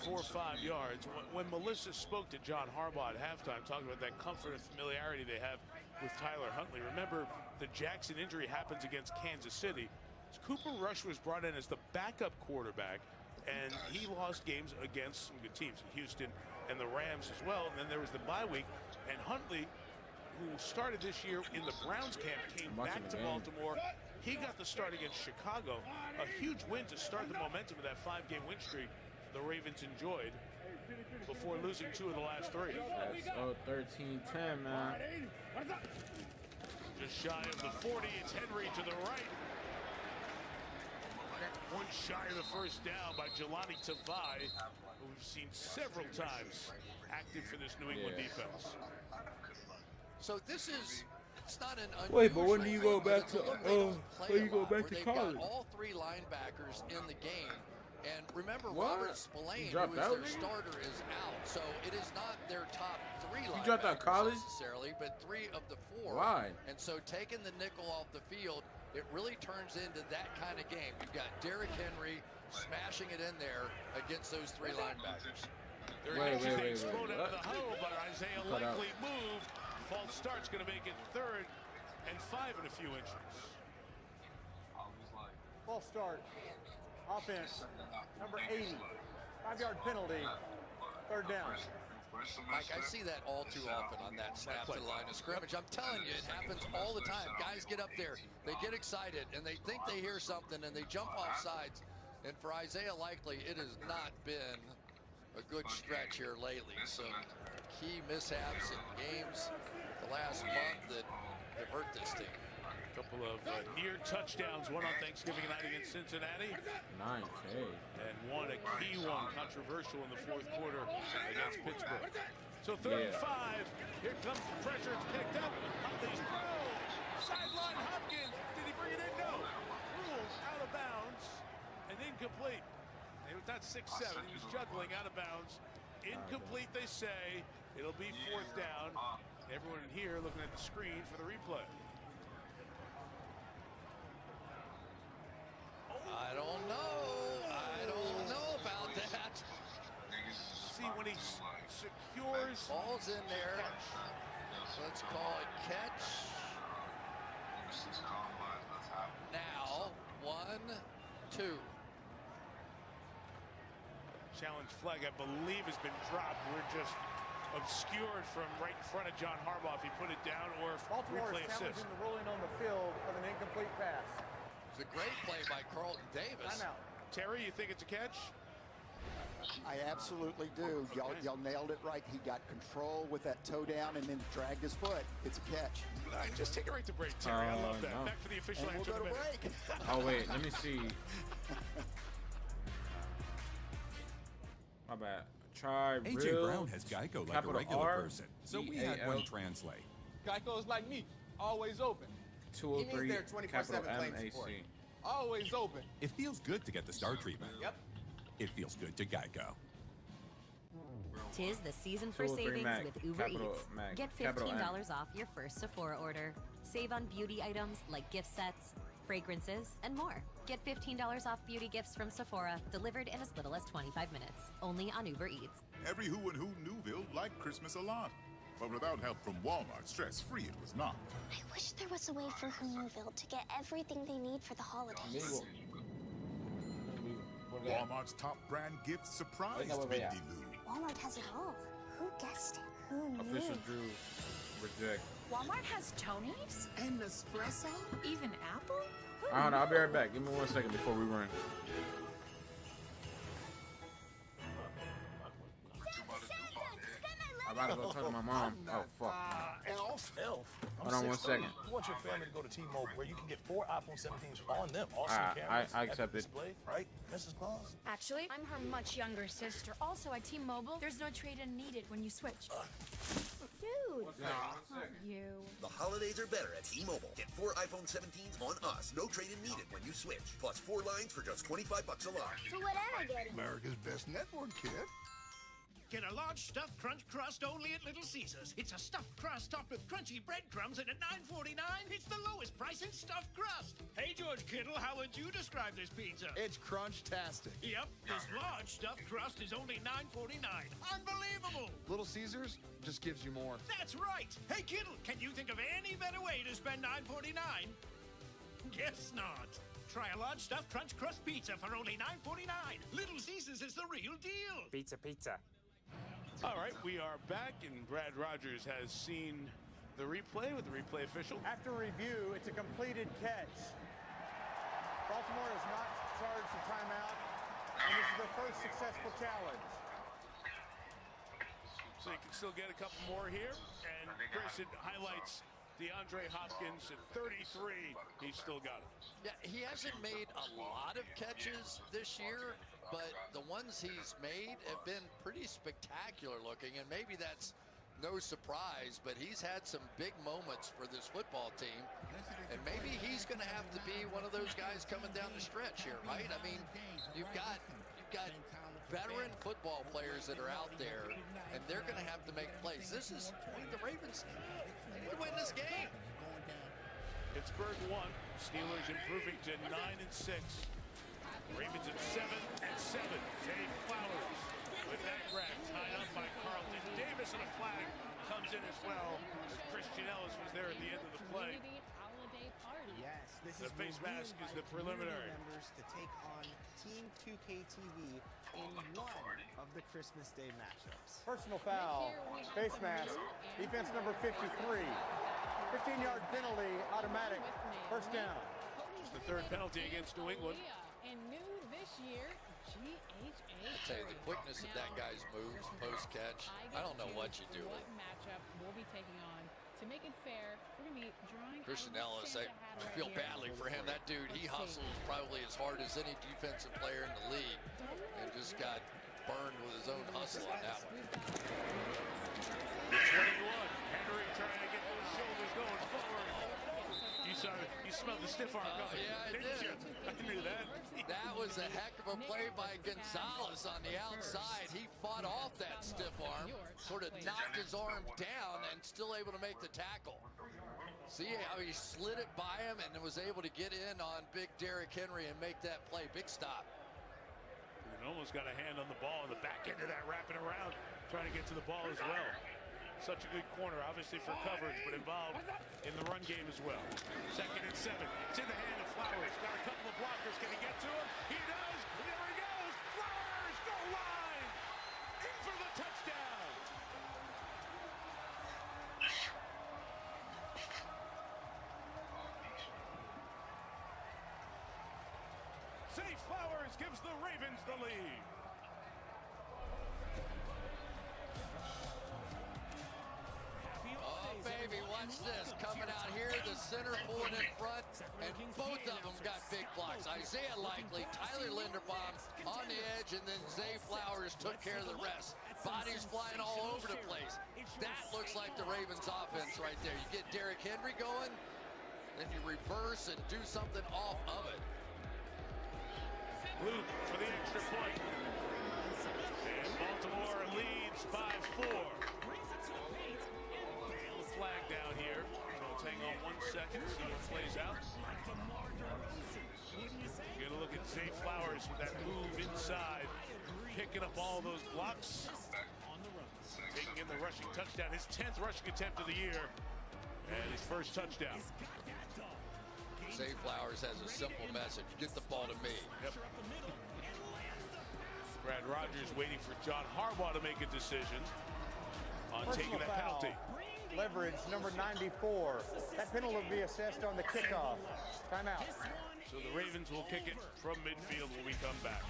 Speaker 3: 4 or 5 yards. When Melissa spoke to John Harbaugh at halftime, talking about that comfort and familiarity they have with Tyler Huntley. Remember, the Jackson injury happens against Kansas City. Cooper Rush was brought in as the backup quarterback, and he lost games against some good teams, Houston and the Rams as well. And then there was the bye week, and Huntley, who started this year in the Browns camp, came back to Baltimore. He got the start against Chicago. A huge win to start the momentum of that 5-game win streak the Ravens enjoyed before losing 2 of the last 3.
Speaker 1: That's 13-10, man.
Speaker 3: Just shy of the 40, it's Henry to the right. 1 shy of the first down by Jelani Tavai, who we've seen several times active for this New England defense.
Speaker 2: So this is, it's not an unusual
Speaker 1: Wait, but when do you go
Speaker 2: thing,
Speaker 1: back
Speaker 2: but
Speaker 1: to
Speaker 2: it's a look they don't play
Speaker 1: when you
Speaker 2: a
Speaker 1: go
Speaker 2: lot,
Speaker 1: back
Speaker 2: where
Speaker 1: to
Speaker 2: they've
Speaker 1: college?
Speaker 2: got all 3 linebackers in the game. And remember,
Speaker 1: What?
Speaker 2: Robert Spillane,
Speaker 1: You dropped
Speaker 2: who is
Speaker 1: out,
Speaker 2: their
Speaker 1: nigga?
Speaker 2: starter, is out. So it is not their top 3 linebackers
Speaker 1: dropped out of college?
Speaker 2: necessarily, but 3 of the 4.
Speaker 1: Why?
Speaker 2: And so taking the nickel off the field, it really turns into that kind of game. You've got Derrick Henry smashing it in there against those 3 linebackers.
Speaker 1: Wait.
Speaker 3: Explode out of the huddle, but Isaiah
Speaker 1: Cut out.
Speaker 3: Likely moved. False start's going to make it 3rd and 5 in a few inches.
Speaker 7: False start. Offense. Number 80. 5-yard penalty. 3rd down.
Speaker 2: Mike, I see that all too often on that snap to the line of scrimmage. I'm telling you, it happens all the time. Guys get up there, they get excited, and they think they hear something, and they jump off sides. And for Isaiah Likely, it has not been a good stretch here lately. Some key mishaps in games the last month that have hurt this team.
Speaker 3: A couple of near touchdowns, one on Thanksgiving night against Cincinnati.
Speaker 1: 9K.
Speaker 3: And one, a key one, controversial in the 4th quarter against Pittsburgh. So 3rd and 5. Here comes the pressure. It's picked up. Huntley's throw. Sideline Hopkins. Did he bring it in? No. Rule bounds and incomplete. It was not 6-7. He was juggling out of bounds. Incomplete, they say. It'll be 4th down. Everyone here looking at the screen for the replay.
Speaker 2: I don't know about that.
Speaker 3: See when he secures.
Speaker 2: Ball's in there. Let's call it catch. Now, 1-2.
Speaker 3: Challenge flag, I believe, has been dropped. We're just obscured from right in front of John Harbaugh if he put it down or if
Speaker 7: Baltimore
Speaker 3: replay
Speaker 7: is
Speaker 3: assist.
Speaker 7: challenging the ruling on the field of an incomplete pass.
Speaker 2: It's a great play by Carlton Davis.
Speaker 7: Timeout.
Speaker 3: Terry, you think it's a catch?
Speaker 6: I absolutely do. Y'all nailed it right. He got control with that toe down and then dragged his foot. It's a catch.
Speaker 3: Just take it right to break, Terry. I love that.
Speaker 1: No.
Speaker 3: Back for the official
Speaker 6: And
Speaker 3: answer
Speaker 6: we'll
Speaker 3: in
Speaker 6: go
Speaker 3: a
Speaker 6: to
Speaker 3: minute.
Speaker 6: break.
Speaker 1: Oh wait, let me see. My bad. Try
Speaker 10: AJ
Speaker 1: real.
Speaker 10: Brown has Geico like a
Speaker 1: capital
Speaker 10: regular
Speaker 1: R,
Speaker 10: person, so we had one
Speaker 1: E-A-L.
Speaker 10: translate.
Speaker 9: Geico is like me, always open.
Speaker 1: 203
Speaker 9: He means they're 24/7
Speaker 1: capital
Speaker 9: claim
Speaker 1: M-A-C.
Speaker 9: support. Always open.
Speaker 10: It feels good to get the star treatment.
Speaker 9: Yep.
Speaker 10: It feels good to Geico.
Speaker 19: Tis the season for
Speaker 1: 203
Speaker 19: savings
Speaker 1: Mac,
Speaker 19: with Uber
Speaker 1: capital
Speaker 19: Eats.
Speaker 1: Mac,
Speaker 19: Get
Speaker 1: capital M.
Speaker 19: $15 off your first Sephora order. Save on beauty items like gift sets, fragrances, and more. Get $15 off beauty gifts from Sephora, delivered in as little as 25 minutes. Only on Uber Eats.
Speaker 11: Every who and who Newville liked Christmas a lot. But without help from Walmart, stress-free it was not.
Speaker 23: I wish there was a way for Whoville to get everything they need for the holidays.
Speaker 11: Walmart's top brand gift surprised
Speaker 1: Wait, no, wait,
Speaker 11: Bindi
Speaker 1: wait,
Speaker 11: Lou.
Speaker 23: Walmart has it all. Who guessed it? Who knew?
Speaker 1: Official Drew reject.
Speaker 4: Walmart has Tony's?
Speaker 17: And Nespresso?
Speaker 4: Even Apple?
Speaker 1: Hold on, I'll be right back. Give me 1 second before we run. I'm about to go talk to my mom. Oh, fuck.
Speaker 12: Elf.
Speaker 1: Hold on 1 second.
Speaker 12: You want your family to go to T-Mobile where you can get 4 iPhone 17s on them. Awesome
Speaker 1: Alright,
Speaker 12: cameras.
Speaker 1: I accept it.
Speaker 12: Display, right, Mrs. Claus?
Speaker 23: Actually, I'm her much younger sister.
Speaker 4: Also, at T-Mobile, there's no trade-in needed when you switch.
Speaker 23: Dude.
Speaker 4: You.
Speaker 15: The holidays are better at T-Mobile. Get 4 iPhone 17s on us. No trade-in needed when you switch. Plus 4 lines for just $25 a line.
Speaker 23: So what am I getting?
Speaker 13: America's best network, kid.
Speaker 12: Get a large stuffed crunch crust only at Little Caesars. It's a stuffed crust topped with crunchy breadcrumbs, and at $9.49, it's the lowest price in stuffed crust. Hey, George Kittle, how would you describe this pizza?
Speaker 21: It's crunch-tastic.
Speaker 12: Yep, this large stuffed crust is only $9.49. Unbelievable!
Speaker 21: Little Caesars just gives you more.
Speaker 12: That's right. Hey, Kittle, can you think of any better way to spend $9.49? Guess not. Try a large stuffed crunch crust pizza for only $9.49. Little Caesars is the real deal.
Speaker 9: Pizza.
Speaker 3: All right, we are back, and Brad Rogers has seen the replay with the replay official.
Speaker 7: After review, it's a completed catch. Baltimore is not charged a timeout, and this is their first successful challenge.
Speaker 3: So you can still get a couple more here. And Chris, it highlights DeAndre Hopkins at 33. He's still got it.
Speaker 2: Yeah, he hasn't made a lot of catches this year, but the ones he's made have been pretty spectacular looking, and maybe that's no surprise, but he's had some big moments for this football team, and maybe he's going to have to be one of those guys coming down the stretch here, right? I mean, you've got veteran football players that are out there, and they're going to have to make plays. This is the Ravens. They need to win this game.
Speaker 3: Pittsburgh 1, Steelers improving to 9-6. Ravens at 7-7. Zay Flowers with that grab tied up by Carlton Davis, and a flag comes in as well. As Christian Ellis was there at the end of the play.
Speaker 22: Yes, this
Speaker 3: The
Speaker 22: is
Speaker 3: face mask is the preliminary.
Speaker 22: members to take on Team 2K TV in one of the Christmas Day matchups.
Speaker 7: Personal foul, face mask, defense number 53. 15-yard penalty, automatic, first down.
Speaker 3: It's the third penalty against New England.
Speaker 4: And new this year, GHA.
Speaker 2: I tell you, the quickness of that guy's moves post-catch, I don't know what you do.
Speaker 4: What matchup we'll be taking on. To make it fair, we're going to be drawing
Speaker 2: Christian Ellis, I feel badly for him. That dude, he hustles probably as hard as any defensive player in the league, and just got burned with his own hustle on that one.
Speaker 3: 21, Henry trying to get those shoulders going forward. You smelled the stiff arm coming.
Speaker 2: Yeah, I
Speaker 3: didn't
Speaker 2: did.
Speaker 3: you? I knew that.
Speaker 2: That was a heck of a play by Gonzalez on the outside. He fought off that stiff arm, sort of knocked his arm down, and still able to make the tackle. See how he slid it by him and was able to get in on big Derrick Henry and make that play. Big stop.
Speaker 3: And almost got a hand on the ball in the back end of that, wrapping around, trying to get to the ball as well. Such a good corner, obviously for coverage, but involved in the run game as well. 2nd and 7. It's in the hand of Flowers. Got a couple of blockers. Can he get to him? He does. There he goes. Flowers, goal line. In for the touchdown. Zay Flowers gives the Ravens the lead.
Speaker 2: Oh, baby, watch this. Coming out here, the center pulling in front, and both of them got big blocks. Isaiah Likely, Tyler Linderbaum on the edge, and then Zay Flowers took care of the rest. Bodies flying all over the place. That looks like the Ravens offense right there. You get Derrick Henry going, then you reverse and do something off of it.
Speaker 3: Luke for the extra point. And Baltimore leads by 4. Flag down here. So let's hang on 1 second, see what plays out. Get a look at Zay Flowers with that move inside, picking up all those blocks, taking in the rushing touchdown, his 10th rushing attempt of the year, and his first touchdown.
Speaker 2: Zay Flowers has a simple message: get the ball to me.
Speaker 3: Yep. Brad Rogers waiting for John Harbaugh to make a decision on taking that penalty.
Speaker 7: Leverage, number 94. That penalty will be assessed on the kickoff. Timeout.
Speaker 3: So the Ravens will kick it from midfield when we come back.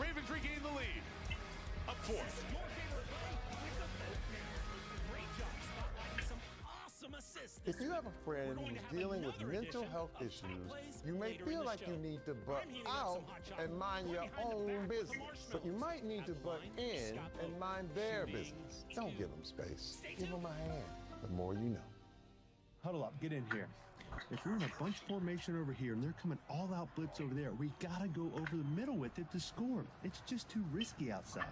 Speaker 3: Ravens regain the lead. Up 4.
Speaker 5: If you have a friend who's dealing with mental health issues, you may feel like you need to butt out and mind your own business. But you might need to butt in and mind their business. Don't give them space. Give them a hand. The more you know.
Speaker 8: Huddle up. Get in here. If we're in a bunch formation over here and they're coming all out blitz over there, we gotta go over the middle with it to score. It's just too risky outside.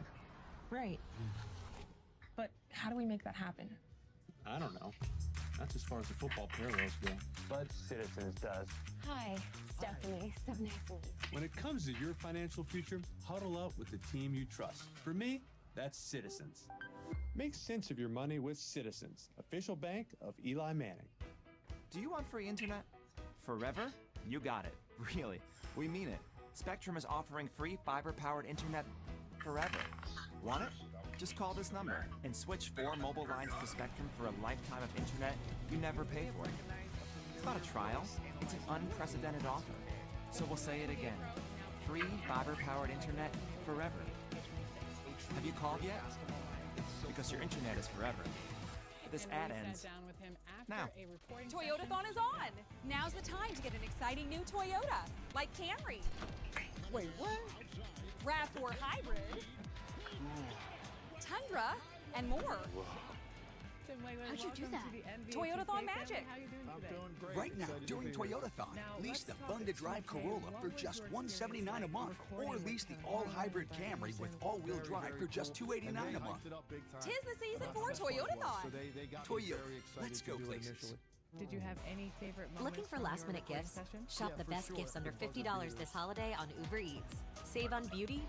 Speaker 20: Right. But how do we make that happen?
Speaker 8: I don't know. That's as far as the football parallels go. But Citizens does.
Speaker 20: Hi, Stephanie. So nice to meet you.
Speaker 8: When it comes to your financial future, huddle up with the team you trust. For me, that's Citizens. Make sense of your money with Citizens, official bank of Eli Manning.
Speaker 14: Do you want free internet? Forever? You got it. Really. We mean it. Spectrum is offering free fiber-powered internet forever. Want it? Just call this number and switch 4 mobile lines to Spectrum for a lifetime of internet you never pay for. It's not a trial. It's an unprecedented offer. So we'll say it again. Free fiber-powered internet forever. Have you called yet? Because your internet is forever. This ad ends now.
Speaker 18: Toyotathon is on. Now's the time to get an exciting new Toyota, like Camry.
Speaker 6: Wait, what?
Speaker 18: RAV4 Hybrid, Tundra, and more.
Speaker 25: How'd you do that?
Speaker 18: Toyotathon magic.
Speaker 26: Right now, during Toyotathon, lease the fun-to-drive Corolla for just $179 a month, or lease the all-hybrid Camry with all-wheel drive for just $289 a month.
Speaker 18: Tis the season for Toyotathon.
Speaker 26: Toyota, let's go places.
Speaker 4: Did you have any favorite moments?
Speaker 19: Looking for last-minute gifts? Shop the best gifts under $50 this holiday on Uber Eats. Save on beauty,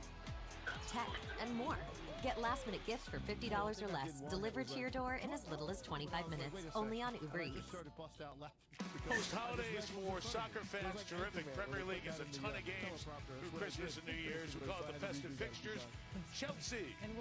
Speaker 19: tech, and more. Get last-minute gifts for $50 or less, delivered to your door in as little as 25 minutes, only on Uber Eats.
Speaker 3: Post-holidays for soccer fans, terrific. Premier League is a ton of games through Christmas and New Year's. We call it the festive fixtures. Chelsea and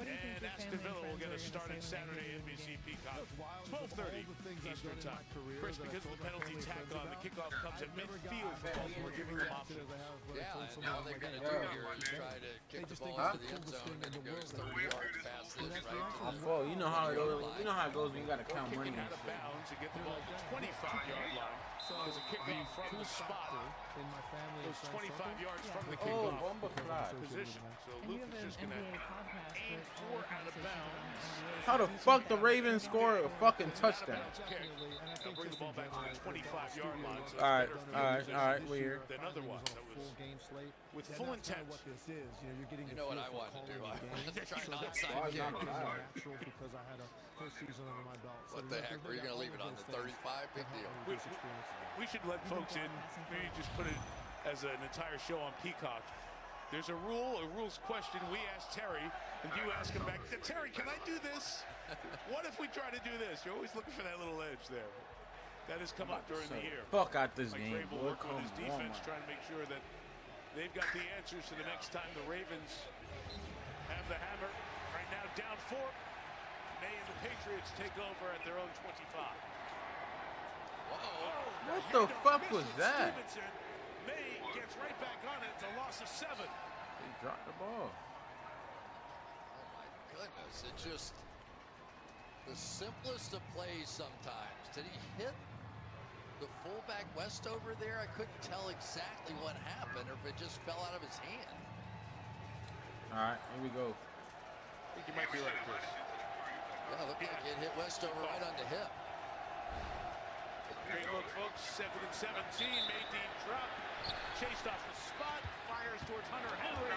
Speaker 3: Aston Villa will get us started Saturday, NBC Peacock, 12:30 Eastern Time. Chris, because of the penalty tack on, the kickoff comes at midfield for Baltimore, giving them options.
Speaker 2: Yeah, and all they've got to do here is try to kick the ball into the end zone, and it goes 30 yards past this, right?
Speaker 1: Well, you know how it goes. You know how it goes when you got to count money.
Speaker 3: Out of bounds and get the ball to the 25-yard line. was a kickoff from the spot.
Speaker 1: In my family,
Speaker 3: It was 25 yards from the
Speaker 1: Oh,
Speaker 3: kickoff.
Speaker 1: bomba clock.
Speaker 3: Position. So Luke is just going to aim for out of bounds.
Speaker 1: How the fuck the Ravens score a fucking touchdown?
Speaker 3: Now bring the ball back to the 25-yard line. So
Speaker 1: All right, weird.
Speaker 3: Than other one that was with full intent.
Speaker 2: You know what I wanted to do? I wanted to try an onside kick. What the heck? Were you going to leave it on the 35? Big deal.
Speaker 3: We should let folks in. Maybe just put it as an entire show on Peacock. There's a rules question. We ask Terry, and you ask him back. Terry, can I do this? What if we try to do this? You're always looking for that little edge there. That has come up during the year.
Speaker 1: Fuck out this
Speaker 3: Mike
Speaker 1: game,
Speaker 3: Vrabel
Speaker 1: boy.
Speaker 3: working with his defense, trying to make sure that they've got the answers to the next time the Ravens have the hammer. Right now, down 4. May and the Patriots take over at their own 25.
Speaker 1: What the fuck was that?
Speaker 3: Stevenson. May gets right back on it. It's a loss of 7.
Speaker 1: He dropped the ball.
Speaker 2: Oh my goodness! It's just the simplest of plays sometimes. Did he hit the fullback Westover there? I couldn't tell exactly what happened, or if it just fell out of his hand.
Speaker 1: All right, here we go.
Speaker 3: I think you might be right, Chris.
Speaker 2: Yeah, looked like it hit Westover right on the hip.
Speaker 3: Great look, folks. 2nd and 17. May deep drop. Chased off the spot. Fires towards Hunter Henry,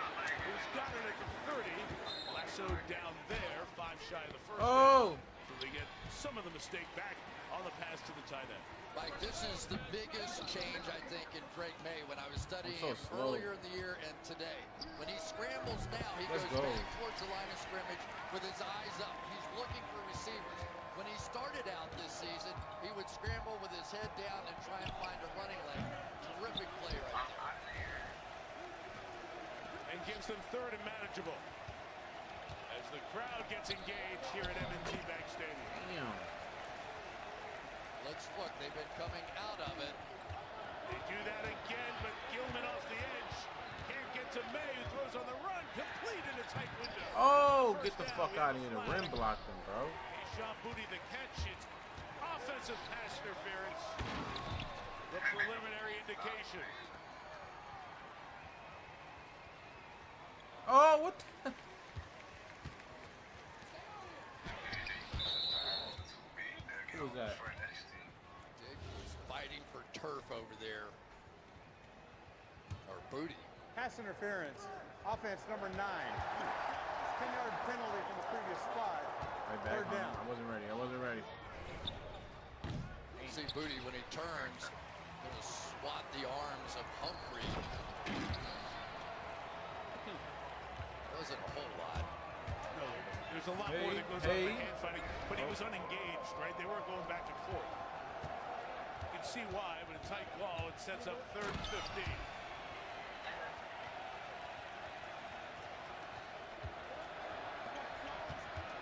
Speaker 3: who's got it at the 30. Lassoed down there. 5 shy of the first.
Speaker 1: Oh!
Speaker 3: So they get some of the mistake back on the pass to the tight end.
Speaker 2: Mike, this is the biggest change, I think, in Drake May when I was studying
Speaker 1: so
Speaker 2: him
Speaker 1: slow.
Speaker 2: earlier in the year and today. When he scrambles now, he
Speaker 1: Let's
Speaker 2: goes
Speaker 1: go.
Speaker 2: back towards the line of scrimmage with his eyes up. He's looking for receivers. When he started out this season, he would scramble with his head down and try and find a running lane. Terrific play right there.
Speaker 3: And gives them 3rd and manageable. As the crowd gets engaged here at M&T Bank Stadium.
Speaker 1: Damn.
Speaker 2: Let's look. They've been coming out of it.
Speaker 3: They do that again, but Gilman off the edge. Can't get to May, who throws on the run. Complete in a tight window.
Speaker 1: Oh,
Speaker 3: First
Speaker 1: get the
Speaker 3: down,
Speaker 1: fuck out of here.
Speaker 3: Eagles
Speaker 1: The rim
Speaker 3: flag.
Speaker 1: blocked him, bro.
Speaker 3: Sean Booty the catch. It's offensive pass interference. The preliminary indication.
Speaker 1: Oh, what the? Who was that?
Speaker 2: Diggs was fighting for turf over there. Or Booty.
Speaker 7: Pass interference. Offense number 9. 10-yard penalty from the previous spot.
Speaker 1: Right back.
Speaker 7: 3rd down.
Speaker 1: I wasn't ready.
Speaker 2: You see Booty when he turns, going to swat the arms of Humphrey. Wasn't a whole lot.
Speaker 3: No, there's a lot more that goes on in the hand fighting, but he was unengaged, right? They weren't going back and forth. You can see why, but a tight call. It sets up 3rd and 15.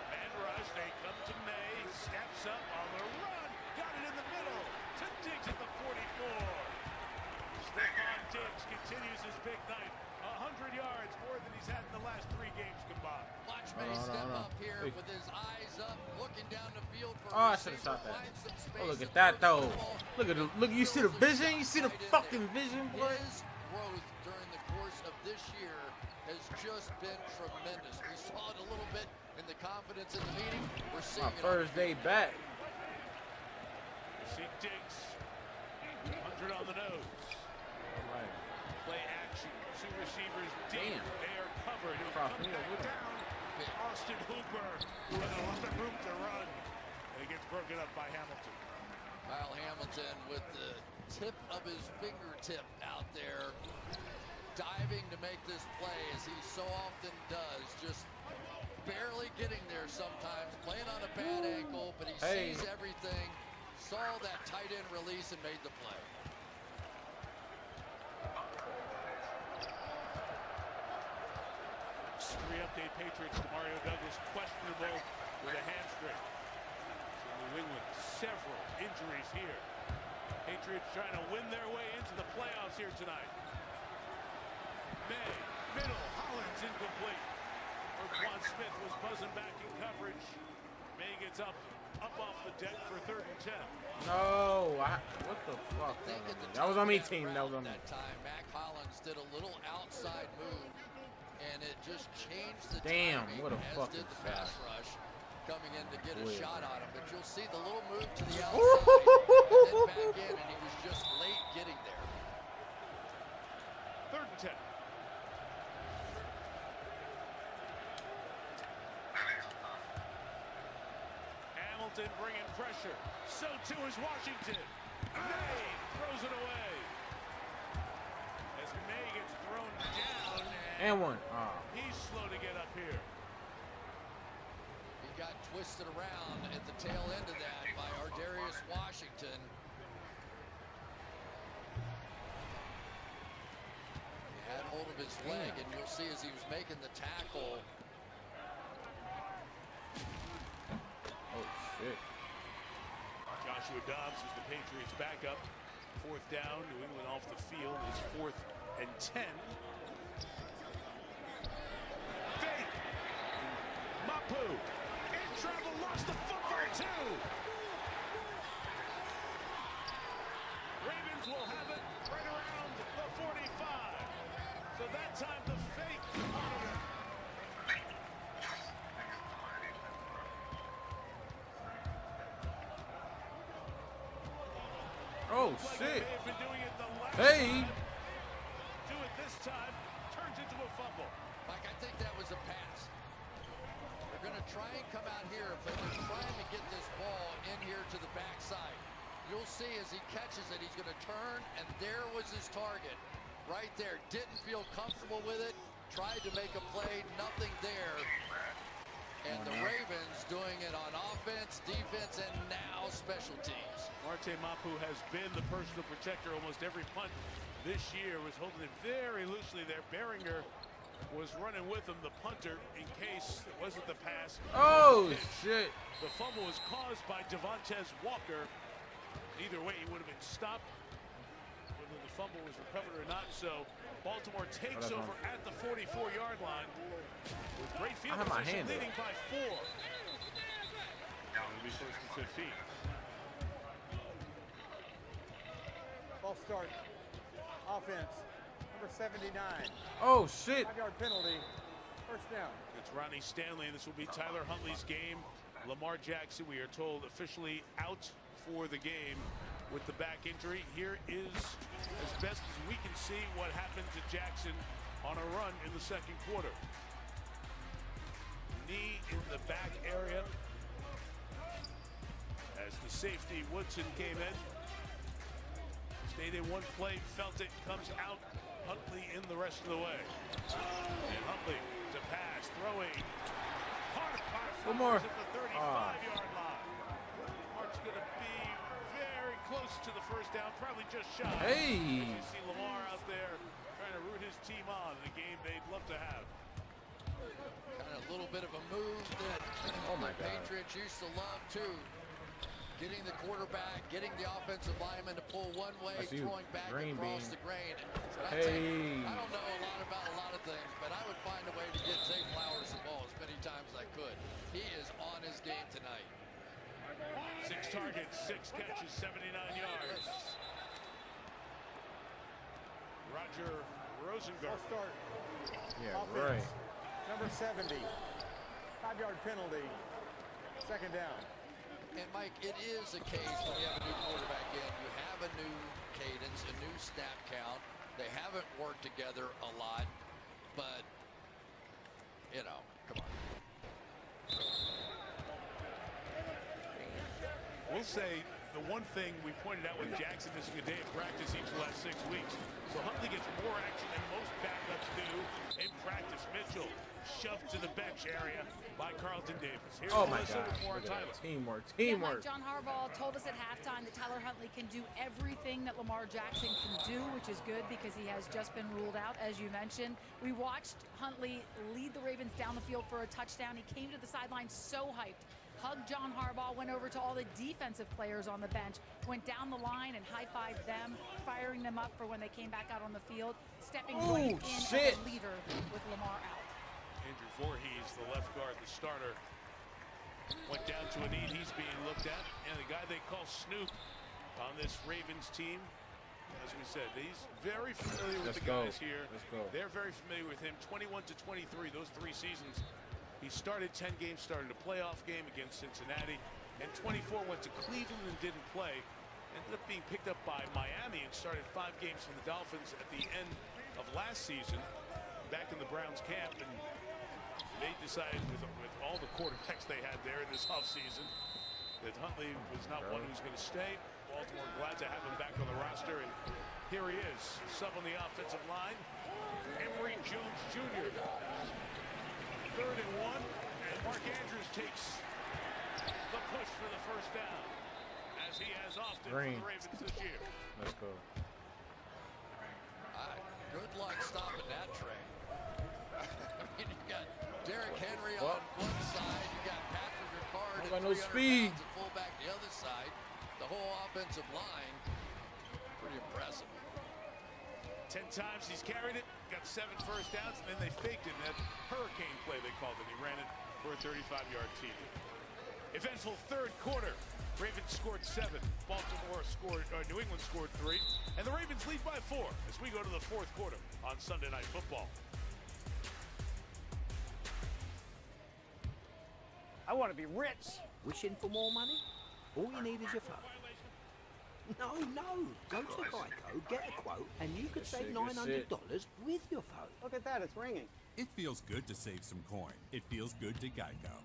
Speaker 3: Man rush, they come to May, steps up on the run, got it in the middle to Diggs at the 44. Stephon Diggs continues his big night. 100 yards, more than he's had in the last 3 games combined.
Speaker 2: Watch May step up here with his eyes up, looking down the field for
Speaker 1: Oh, I should have shot that. Oh, look at that though. Look. You see the vision? You see the fucking vision, boy?
Speaker 2: His growth during the course of this year has just been tremendous. We saw it a little bit in the confidence in the meeting. We're seeing
Speaker 1: My
Speaker 2: it
Speaker 1: first day back.
Speaker 3: See Diggs, 100 on the nose. Play action. 2 receivers deep.
Speaker 1: Damn.
Speaker 3: They are covered. He'll
Speaker 1: Cross
Speaker 3: come
Speaker 1: me
Speaker 3: back
Speaker 1: over.
Speaker 3: down. Austin Hooper with a lot of room to run. And he gets broken up by Hamilton.
Speaker 2: Kyle Hamilton with the tip of his fingertip out there, diving to make this play as he so often does. Just barely getting there sometimes. Playing on a bad ankle, but he sees everything. Saw that tight end release and made the play.
Speaker 3: Update Patriots. Mario Douglas questionable with a hamstring. So New England, several injuries here. Patriots trying to win their way into the playoffs here tonight. May, middle, Hollins incomplete. Roquan Smith was buzzing back in coverage. May gets up up off the deck for 3rd and 10.
Speaker 1: No, what the fuck? That was on me, team. That was on me.
Speaker 2: That time, Mac Hollins did a little outside move, and it just changed the
Speaker 1: Damn,
Speaker 2: timing,
Speaker 1: what a
Speaker 2: as
Speaker 1: fucking
Speaker 2: did the
Speaker 1: shot.
Speaker 2: pass rush coming in to get a
Speaker 1: Weird.
Speaker 2: shot on him. But you'll see the little move to the outside, and then back in, and he was just late getting there.
Speaker 3: 3rd and 10. Hamilton bringing pressure. So too is Washington. May throws it away. As May gets thrown down.
Speaker 1: And one.
Speaker 3: He's slow to get up here.
Speaker 2: He got twisted around at the tail end of that by Ardarius Washington. He had hold of his leg, and you'll see as he was making the tackle.
Speaker 1: Oh, shit.
Speaker 3: Joshua Dobbs is the Patriots' backup. 4th down. New England off the field. It's 4th and 10. Fake. Mapu. In trouble. Lost the football, too. Ravens will have it right around the 45. So that time the fake.
Speaker 1: Oh, shit.
Speaker 3: Hey. Do it this time. Turns into a fumble.
Speaker 2: Mike, I think that was a pass. They're going to try and come out here, but they're trying to get this ball in here to the backside. You'll see as he catches it, he's going to turn, and there was his target. Right there. Didn't feel comfortable with it. Tried to make a play. Nothing there. And the Ravens doing it on offense, defense, and now special teams.
Speaker 3: Marte Mapu has been the personal protector almost every punt this year. Was holding it very loosely there. Behringer was running with him, the punter, in case it wasn't the pass.
Speaker 1: Oh, shit.
Speaker 3: The fumble was caused by Devontae Walker. Either way, he would have been stopped, whether the fumble was recovered or not. So Baltimore takes over at the 44-yard line with great field position, leading by 4. It'll be 1st and 15.
Speaker 7: Ball start. Offense. Number 79.
Speaker 1: Oh, shit.
Speaker 7: 5-yard penalty. 1st down.
Speaker 3: It's Ronnie Stanley, and this will be Tyler Huntley's game. Lamar Jackson, we are told, officially out for the game with the back injury. Here is, as best as we can see, what happened to Jackson on a run in the 2nd quarter. Knee in the back area as the safety Woodson came in. Stayed in one play, felt it, comes out. Huntley in the rest of the way. And Huntley to pass, throwing. Hard by
Speaker 1: One more.
Speaker 3: at the 35-yard line. Hart's going to be very close to the 1st down, probably just shy.
Speaker 1: Hey.
Speaker 3: As you see Lamar out there trying to root his team on in a game they'd love to have.
Speaker 2: Kind of a little bit of a move that the Patriots used to love, too. Getting the quarterback, getting the offensive lineman to pull one way, throwing back across the grain. But I don't know a lot about a lot of things, but I would find a way to get Zay Flowers the ball as many times as I could. He is on his game tonight.
Speaker 3: 6 targets, 6 catches, 79 yards. Roger Rosenberg.
Speaker 7: Ball start.
Speaker 1: Yeah,
Speaker 7: Offense.
Speaker 1: right.
Speaker 7: Number 70. 5-yard penalty. 2nd down.
Speaker 2: And Mike, it is a case when you have a new quarterback in, you have a new cadence, a new snap count. They haven't worked together a lot, but, you know, come on.
Speaker 3: We'll say the one thing we pointed out with Jackson missing a day of practice each of the last 6 weeks. So Huntley gets more action than most backups do in practice. Mitchell shoved to the bench area by Carlton Davis. Here's
Speaker 1: Oh, my
Speaker 3: Melissa
Speaker 1: God.
Speaker 3: with more on
Speaker 1: Look at
Speaker 3: Tyler.
Speaker 1: that. Teamwork.
Speaker 4: Yeah,
Speaker 1: Teamwork.
Speaker 4: Mike, John Harbaugh told us at halftime that Tyler Huntley can do everything that Lamar Jackson can do, which is good because he has just been ruled out, as you mentioned. We watched Huntley lead the Ravens down the field for a touchdown. He came to the sideline so hyped. Hugged John Harbaugh, went over to all the defensive players on the bench, went down the line and high-fived them, firing them up for when they came back out on the field, stepping right in as a leader with Lamar out.
Speaker 3: Andrew Voorhees, the left guard, the starter. went down to a knee. He's being looked at. And the guy they call Snoop on this Ravens team, as we said, he's very familiar with the guys here. They're very familiar with him. 21 to 23, those 3 seasons. He started 10 games, started a playoff game against Cincinnati, and 24 went to Cleveland and didn't play. Ended up being picked up by Miami and started 5 games for the Dolphins at the end of last season, back in the Browns camp. And they decided with all the quarterbacks they had there in this offseason that Huntley was not one who's going to stay. Baltimore glad to have him back on the roster, and here he is, sub on the offensive line, Emory Jones Jr. 3rd and 1, and Mark Andrews takes the push for the first down, as he has often for the Ravens this year.
Speaker 1: Let's go.
Speaker 2: Good luck stopping that train. I mean, you got Derrick Henry on one side, you got Patrick Ricard
Speaker 1: got
Speaker 2: at
Speaker 1: no
Speaker 2: 300
Speaker 1: speed.
Speaker 2: pounds at fullback the other side. The whole offensive line, pretty impressive.
Speaker 3: 10 times he's carried it, got 7 first downs, and then they faked it. That hurricane play they called it. He ran it for a 35-yard TD. Eventful 3rd quarter. Ravens scored 7. New England scored 3. And the Ravens lead by 4 as we go to the 4th quarter on Sunday Night Football.
Speaker 10: I want to be rich. Wishing for more money? All you need is your phone. No. Go to Geico, get a quote, and you could save $900 with your phone.
Speaker 7: Look at that, it's ringing.
Speaker 11: It feels good to save some coin. It feels good to Geico.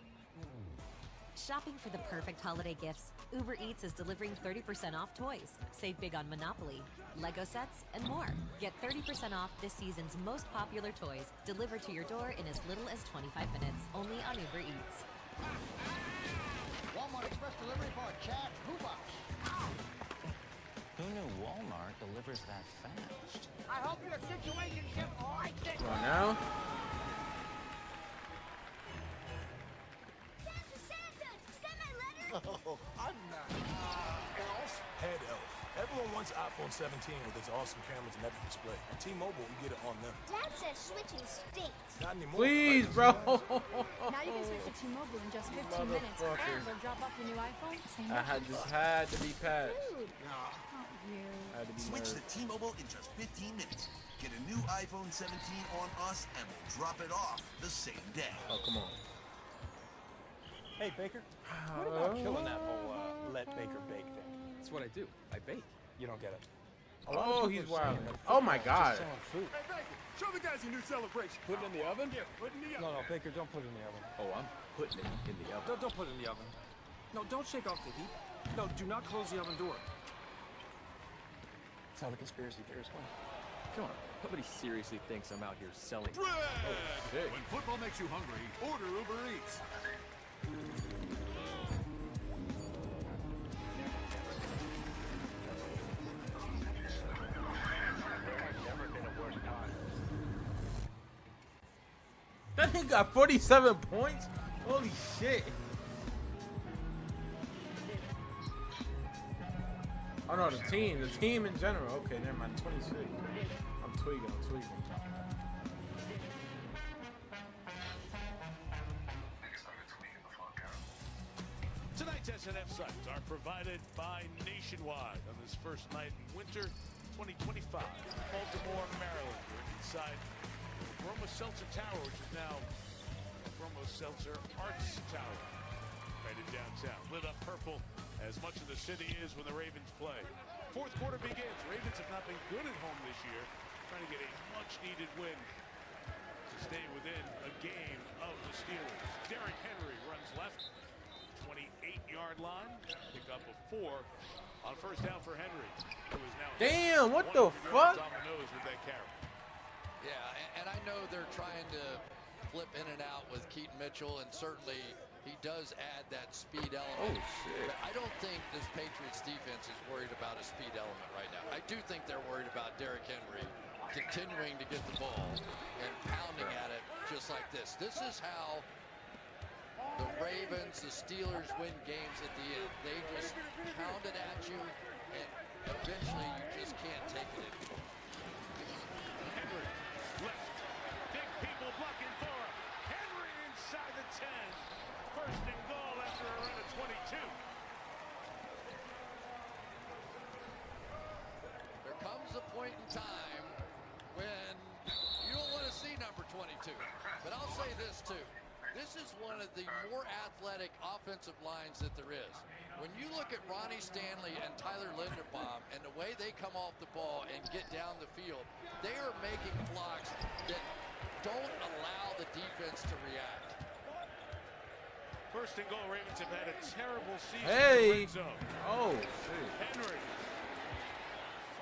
Speaker 19: Shopping for the perfect holiday gifts? Uber Eats is delivering 30% off toys. Save big on Monopoly, Lego sets, and more. Get 30% off this season's most popular toys delivered to your door in as little as 25 minutes. Only on Uber Eats.
Speaker 15: Walmart Express Delivery for Chad Hubash.
Speaker 16: Who knew Walmart delivers that fast?
Speaker 15: I hope your situationship likes it.
Speaker 1: Come on now.
Speaker 17: Oh, I'm not. Elf? Head Elf. Everyone wants iPhone 17 with its awesome cameras and epic display. And T-Mobile, we get it on them.
Speaker 23: Dad says switching stinks.
Speaker 17: Not anymore.
Speaker 1: Please, bro.
Speaker 25: Now you can switch to T-Mobile in just 15 minutes. And they'll drop off your new iPhone. Same
Speaker 1: Just had to be patched.
Speaker 25: Dude.
Speaker 1: Had to be
Speaker 24: Switch
Speaker 1: nerved.
Speaker 24: to T-Mobile in just 15 minutes. Get a new iPhone 17 on us, and we'll drop it off the same day.
Speaker 1: Oh, come on.
Speaker 10: Hey, Baker. What about killing that whole let Baker bake thing?
Speaker 27: That's what I do. I bake.
Speaker 10: You don't get it.
Speaker 1: Oh, he's wild. Oh my God.
Speaker 10: Hey,
Speaker 17: Baker, show the guys your new celebration.
Speaker 10: Put it in the oven?
Speaker 17: Yeah, put it in the oven.
Speaker 10: No, Baker, don't put it in the oven.
Speaker 27: Oh, I'm putting it in the oven.
Speaker 10: Don't put it in the oven. No, don't shake off the heat. No, do not close the oven door. That's how the conspiracy theorists win.
Speaker 27: Come on. Nobody seriously thinks I'm out here selling.
Speaker 24: Bread!
Speaker 1: Shit.
Speaker 24: When football makes you hungry, order Uber Eats.
Speaker 1: That nigga got 47 points? Holy shit. Oh no, the team in general. Okay, never mind. 26. I'm tweaking.
Speaker 3: Tonight's SNF sites are provided by Nationwide on this first night in winter 2025. Baltimore, Maryland. We're inside Bromo Seltzer Tower, which is now Bromo Seltzer Arts Tower, right in downtown. Lit up purple as much of the city is when the Ravens play. 4th quarter begins. Ravens have not been good at home this year, trying to get a much-needed win to stay within a game of the Steelers. Derrick Henry runs left, 28-yard line, pick up a 4 on first down for Henry, who is now
Speaker 1: damn, what the fuck?
Speaker 3: on the nose with that carry.
Speaker 2: Yeah, and I know they're trying to flip in and out with Keaton Mitchell, and certainly he does add that speed element.
Speaker 1: Oh, shit.
Speaker 2: But I don't think this Patriots defense is worried about a speed element right now. I do think they're worried about Derrick Henry continuing to get the ball and pounding at it just like this. This is how the Ravens, the Steelers win games at the end. They just pound it at you, and eventually you just can't take it anymore.
Speaker 3: Henry, left. Big people blocking for him. Henry inside the 10. First and goal after
Speaker 2: point in time when you don't want to see number 22. But I'll say this too. This is one of the more athletic offensive lines that there is. When you look at Ronnie Stanley and Tyler Linderbaum and the way they come off the ball and get down the field, they are making blocks that don't allow the defense to react.
Speaker 3: First and goal, Ravens have had a terrible season.
Speaker 1: Hey!
Speaker 3: In the red zone.
Speaker 1: Oh, shit.
Speaker 3: Henry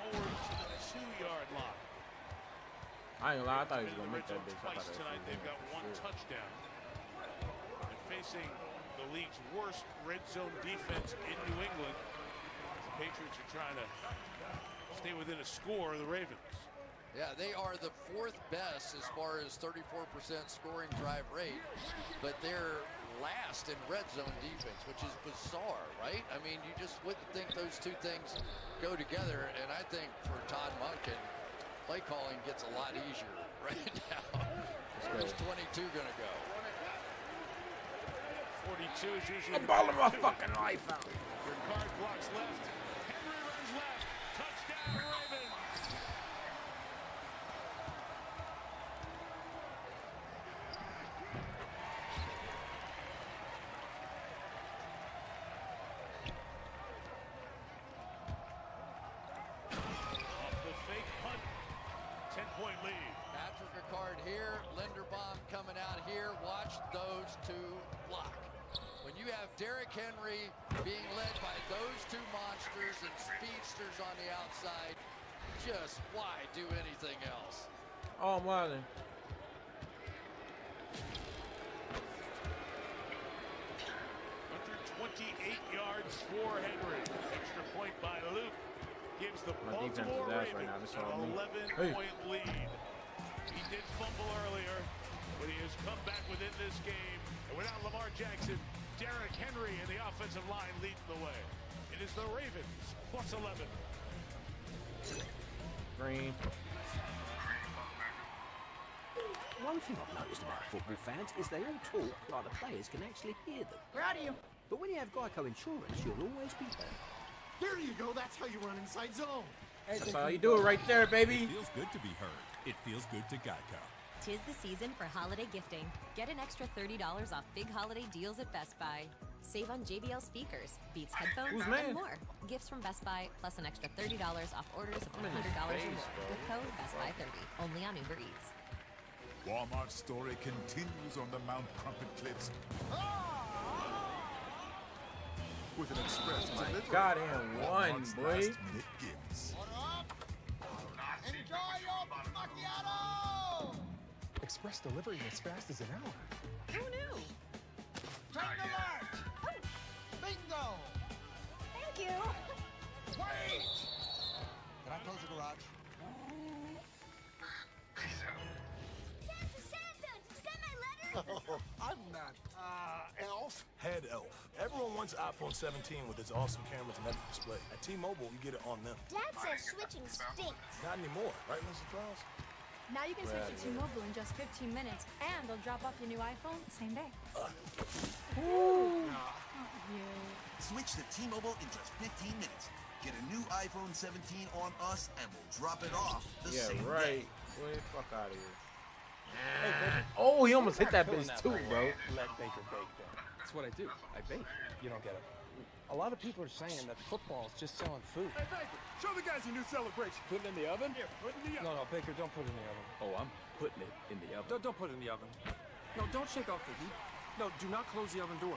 Speaker 3: forward to the 2-yard line.
Speaker 1: I ain't gonna lie, I thought he was gonna make that bitch.
Speaker 3: Twice tonight, they've got one touchdown. And facing the league's worst red zone defense in New England, the Patriots are trying to stay within a score of the Ravens.
Speaker 2: Yeah, they are the 4th best as far as 34% scoring drive rate, but they're last in red zone defense, which is bizarre, right? I mean, you just wouldn't think those two things go together, and I think for Todd Monken, play calling gets a lot easier right now. Where's 22 gonna go?
Speaker 3: 42 is usually
Speaker 1: I'm balling my fucking life out.
Speaker 3: Your card blocks left. Henry runs left. Touchdown, Ravens. Off the fake punt. 10-point lead.
Speaker 2: Patrick Ricard here, Linderbaum coming out here. Watch those two block. When you have Derrick Henry being led by those two monsters and speedsters on the outside, just why do anything else?
Speaker 1: Oh, Marlon.
Speaker 3: 128 yards for Henry. Extra point by Luke gives the
Speaker 1: My defense
Speaker 3: Baltimore
Speaker 1: is ass right
Speaker 3: Ravens
Speaker 1: now. That's all
Speaker 3: an
Speaker 1: me.
Speaker 3: 11-point lead. He did fumble earlier, but he has come back within this game. And without Lamar Jackson, Derrick Henry and the offensive line leading the way. It is the Ravens plus 11.
Speaker 1: Green.
Speaker 10: One thing I've noticed about football fans is they all talk like the players can actually hear them.
Speaker 15: Proud of you.
Speaker 10: But when you have Geico Insurance, you'll always be heard.
Speaker 15: There you go. That's how you run inside zone.
Speaker 1: That's how you do it right there, baby.
Speaker 11: It feels good to be heard. It feels good to Geico.
Speaker 19: 'Tis the season for holiday gifting. Get an extra $30 off big holiday deals at Best Buy. Save on JBL speakers, Beats headphones,
Speaker 1: Who's man?
Speaker 19: and more. Gifts from Best Buy, plus an extra $30 off orders of $100 or more. With code BESTBUY30, only on Uber Eats.
Speaker 5: Walmart's story continues on the Mount Crumpet Cliffs. With an express delivery.
Speaker 1: Goddamn one,
Speaker 5: Walmart's
Speaker 1: boy.
Speaker 5: last-minute gifts.
Speaker 15: Enjoy your macchiato!
Speaker 9: Express delivery as fast as an hour.
Speaker 18: Who knew?
Speaker 15: Time to march! Bingo!
Speaker 18: Thank you.
Speaker 15: Wait! Can I close the garage?
Speaker 17: Oh, I'm not. Elf? Head Elf. Everyone wants iPhone 17 with its awesome cameras and epic display. At T-Mobile, you get it on them.
Speaker 23: Dad says switching stinks.
Speaker 17: Not anymore, right, Mr. Charles?
Speaker 25: Now you can switch to T-Mobile in just 15 minutes, and they'll drop off your new iPhone the same day.
Speaker 24: Switch to T-Mobile in just 15 minutes. Get a new iPhone 17 on us, and we'll drop it off the same day.
Speaker 1: Boy, fuck out of here. Oh, he almost hit that bitch too, bro.
Speaker 9: Let Baker bake then. That's what I do. I bake. You don't get it. A lot of people are saying that football is just selling food.
Speaker 17: Hey, Baker, show the guys your new celebration.
Speaker 9: Put it in the oven?
Speaker 17: Here, put it in the oven.
Speaker 9: No, Baker, don't put it in the oven.
Speaker 27: Oh, I'm putting it in the oven.
Speaker 9: Don't put it in the oven. No, don't shake off the heat. No, do not close the oven door.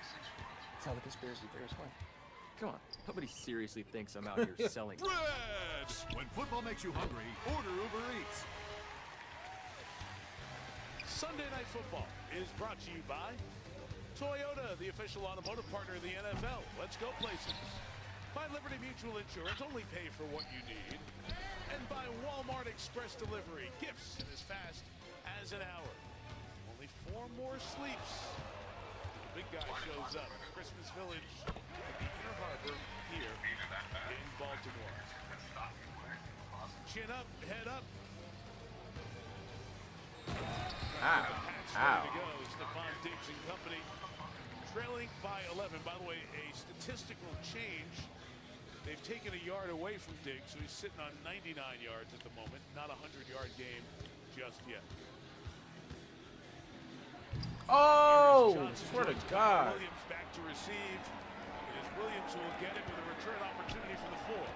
Speaker 9: That's how the conspiracy theorists went.
Speaker 27: Come on, nobody seriously thinks I'm out here selling.
Speaker 5: Red! When football makes you hungry, order Uber Eats.
Speaker 3: Sunday Night Football is brought to you by Toyota, the official automotive partner of the NFL. Let's go places. By Liberty Mutual Insurance, only pay for what you need. And by Walmart Express Delivery, gifts in as fast as an hour. Only 4 more sleeps. The big guy shows up. Christmas Village, Inner Harbor, here in Baltimore. Chin up, head up.
Speaker 1: Ow. Ow.
Speaker 3: To go. Stephon Diggs and company trailing by 11. By the way, a statistical change They've taken a yard away from Diggs, so he's sitting on 99 yards at the moment. Not a 100-yard game just yet.
Speaker 1: Oh, swear to God.
Speaker 3: Williams back to receive. It is Williams who will get it with a return opportunity for the 4. He's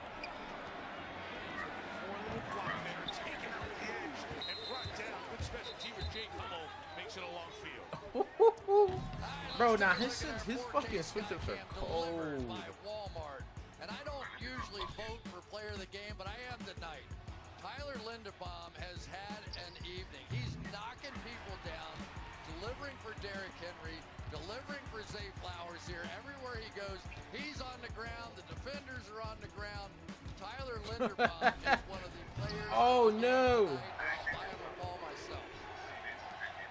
Speaker 3: looking for a little block there, taken on the edge and brought down. Good special teamer Jake Hummel makes it a long field.
Speaker 1: Bro, now his fucking switch-ups are cold.
Speaker 2: By Walmart. And I don't usually vote for player of the game, but I am tonight. Tyler Linderbaum has had an evening. He's knocking people down, delivering for Derrick Henry, delivering for Zay Flowers here. Everywhere he goes, he's on the ground. The defenders are on the ground. Tyler Linderbaum is one of the players.
Speaker 1: Oh, no.
Speaker 2: I have a ball myself.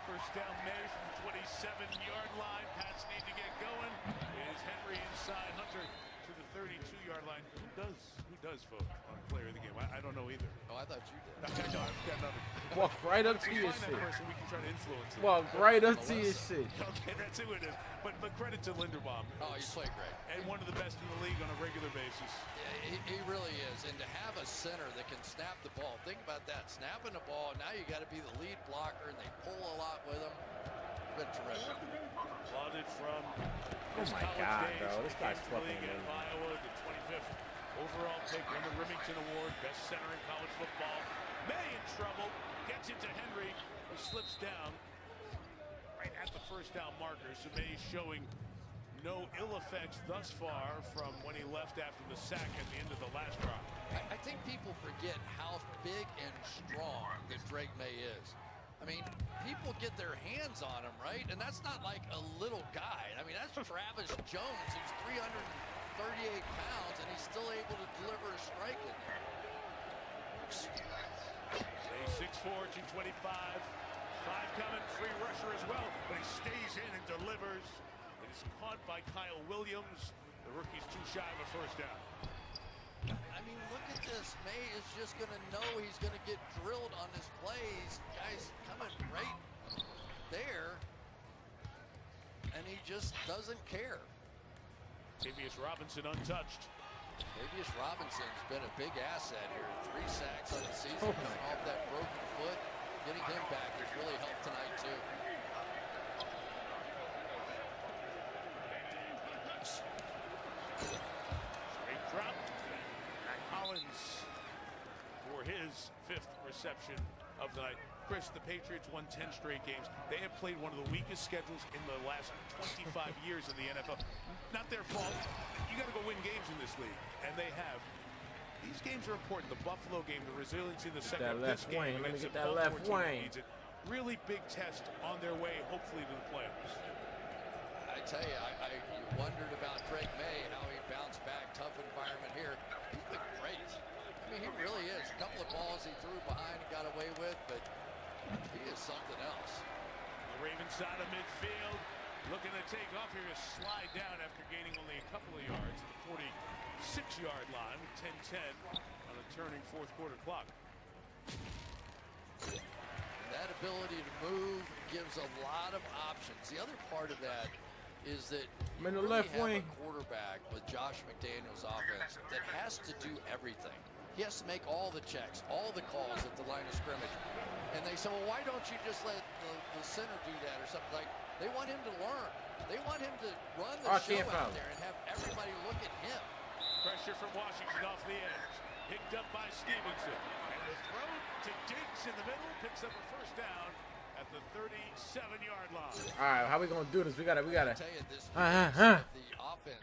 Speaker 3: First down, May from the 27-yard line. Pats need to get going. Is Henry inside Hunter to the 32-yard line. Who does vote on player of the game? I don't know either.
Speaker 2: Oh, I thought you did.
Speaker 3: No, I've got nothing.
Speaker 1: Walk right up to your shit.
Speaker 3: Person, we can try to influence it.
Speaker 1: Walk right up to your shit.
Speaker 3: Okay, that's who it is. But credit to Linderbaum.
Speaker 2: Oh, he's played great.
Speaker 3: And one of the best in the league on a regular basis.
Speaker 2: Yeah, he really is. And to have a center that can snap the ball. Think about that. Snapping the ball. Now you got to be the lead blocker, and they pull a lot with him. Been terrific.
Speaker 3: Lauded from
Speaker 1: Oh my God, bro. This guy's fucking
Speaker 3: in Iowa, the 25th overall pick, won the Remington Award, best center in college football. May in trouble, gets it to Henry, who slips down right at the first down marker. So May showing no ill effects thus far from when he left after the sack at the end of the last drive.
Speaker 2: I think people forget how big and strong that Drake May is. I mean, people get their hands on him, right? And that's not like a little guy. I mean, that's Travis Jones, who's 338 pounds, and he's still able to deliver a strike in there.
Speaker 3: A 6'4", 225. 5 coming, free rusher as well, but he stays in and delivers. It is caught by Kyle Williams. The rookie's too shy of a first down.
Speaker 2: I mean, look at this. May is just going to know he's going to get drilled on his plays. Guy's coming right there, and he just doesn't care.
Speaker 3: Tavius Robinson untouched.
Speaker 2: Tavius Robinson's been a big asset here. 3 sacks on the season, coming off that broken foot. Getting him back has really helped tonight, too.
Speaker 3: Straight drop. Matt Collins for his 5th reception of the night. Chris, the Patriots won 10 straight games. They have played one of the weakest schedules in the last 25 years in the NFL. Not their fault. You got to go win games in this league, and they have. These games are important. The Buffalo game, the resiliency in the second.
Speaker 1: That left wing. Let me get that left wing.
Speaker 3: Really big test on their way, hopefully, to the playoffs.
Speaker 2: I tell you, you wondered about Drake May, how he bounced back. Tough environment here. He's been great. I mean, he really is. A couple of balls he threw behind and got away with, but he is something else.
Speaker 3: The Ravens side of midfield, looking to take off here, to slide down after gaining only a couple of yards at the 46-yard line with 10-10 on a turning 4th quarter clock.
Speaker 2: That ability to move gives a lot of options. The other part of that is that you really have a quarterback with Josh McDaniels' offense that has to do everything. He has to make all the checks, all the calls at the line of scrimmage. And they say, well, why don't you just let the center do that or something? Like, they want him to learn. They want him to run the show out there and have everybody look at him.
Speaker 3: Pressure from Washington off the edge. Picked up by Stevenson. And the throw to Diggs in the middle. Picks up a first down at the 37-yard line.
Speaker 1: All right, how we going to do this? We got to.
Speaker 2: The offense,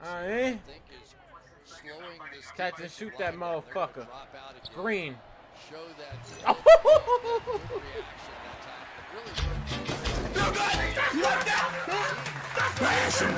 Speaker 2: I think, is slowing this
Speaker 1: catch and shoot that motherfucker. Green.
Speaker 2: Show that reaction that time. Really
Speaker 8: look out! Pass him!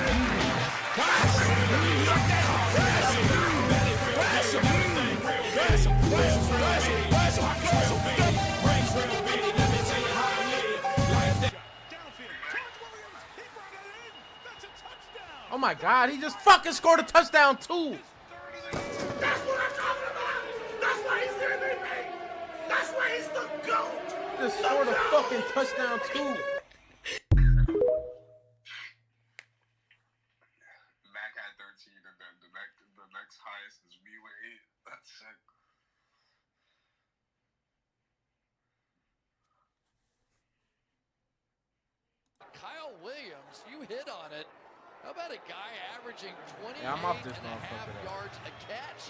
Speaker 1: Oh my God, he just fucking scored a touchdown too.
Speaker 8: That's what I'm talking about. That's why he's MVP. That's why he's the GOAT.
Speaker 1: Just scored a fucking touchdown too.
Speaker 12: Mac had 13, and then the next highest is me with
Speaker 2: Kyle Williams, you hit on it. How about a guy averaging 28
Speaker 1: Yeah, I'm off this
Speaker 2: and a half
Speaker 1: motherfucker, though.
Speaker 2: yards a catch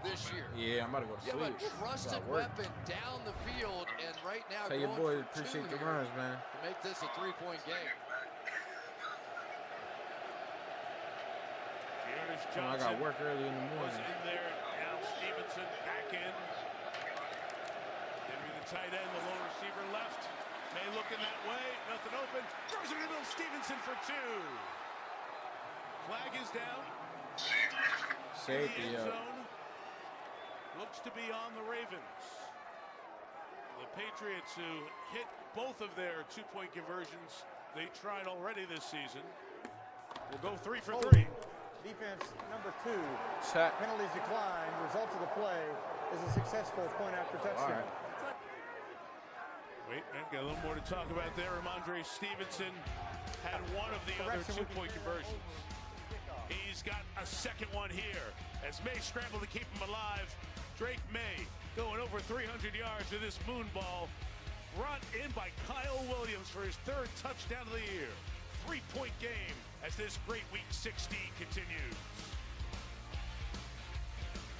Speaker 2: this year?
Speaker 1: Yeah, I'm about to go to
Speaker 2: You have
Speaker 1: sleep.
Speaker 2: a trusted weapon down the field, and right now
Speaker 1: Tell your
Speaker 2: going
Speaker 1: boys
Speaker 2: for
Speaker 1: appreciate
Speaker 2: two
Speaker 1: the
Speaker 2: here
Speaker 1: runs, man.
Speaker 2: to make this a 3-point game.
Speaker 1: Oh, I got work early in the morning.
Speaker 3: Was in there. Now Stevenson back in. Henry the tight end, the lone receiver left. May looking that way. Nothing open. Throws it in the middle. Stevenson for 2. Flag is down.
Speaker 1: Safety up.
Speaker 3: Looks to be on the Ravens. The Patriots, who hit both of their 2-point conversions they tried already this season, will go 3 for 3.
Speaker 7: Defense number 2.
Speaker 1: Check.
Speaker 7: Penalties declined. Result of the play is a successful point after touchdown.
Speaker 3: Wait, man, got a little more to talk about there. Ramondre Stevenson had one of the other 2-point conversions. He's got a second one here as May scrambled to keep him alive. Drake May going over 300 yards with this moon ball. Brought in by Kyle Williams for his 3rd touchdown of the year. 3-point game as this great Week 16 continues.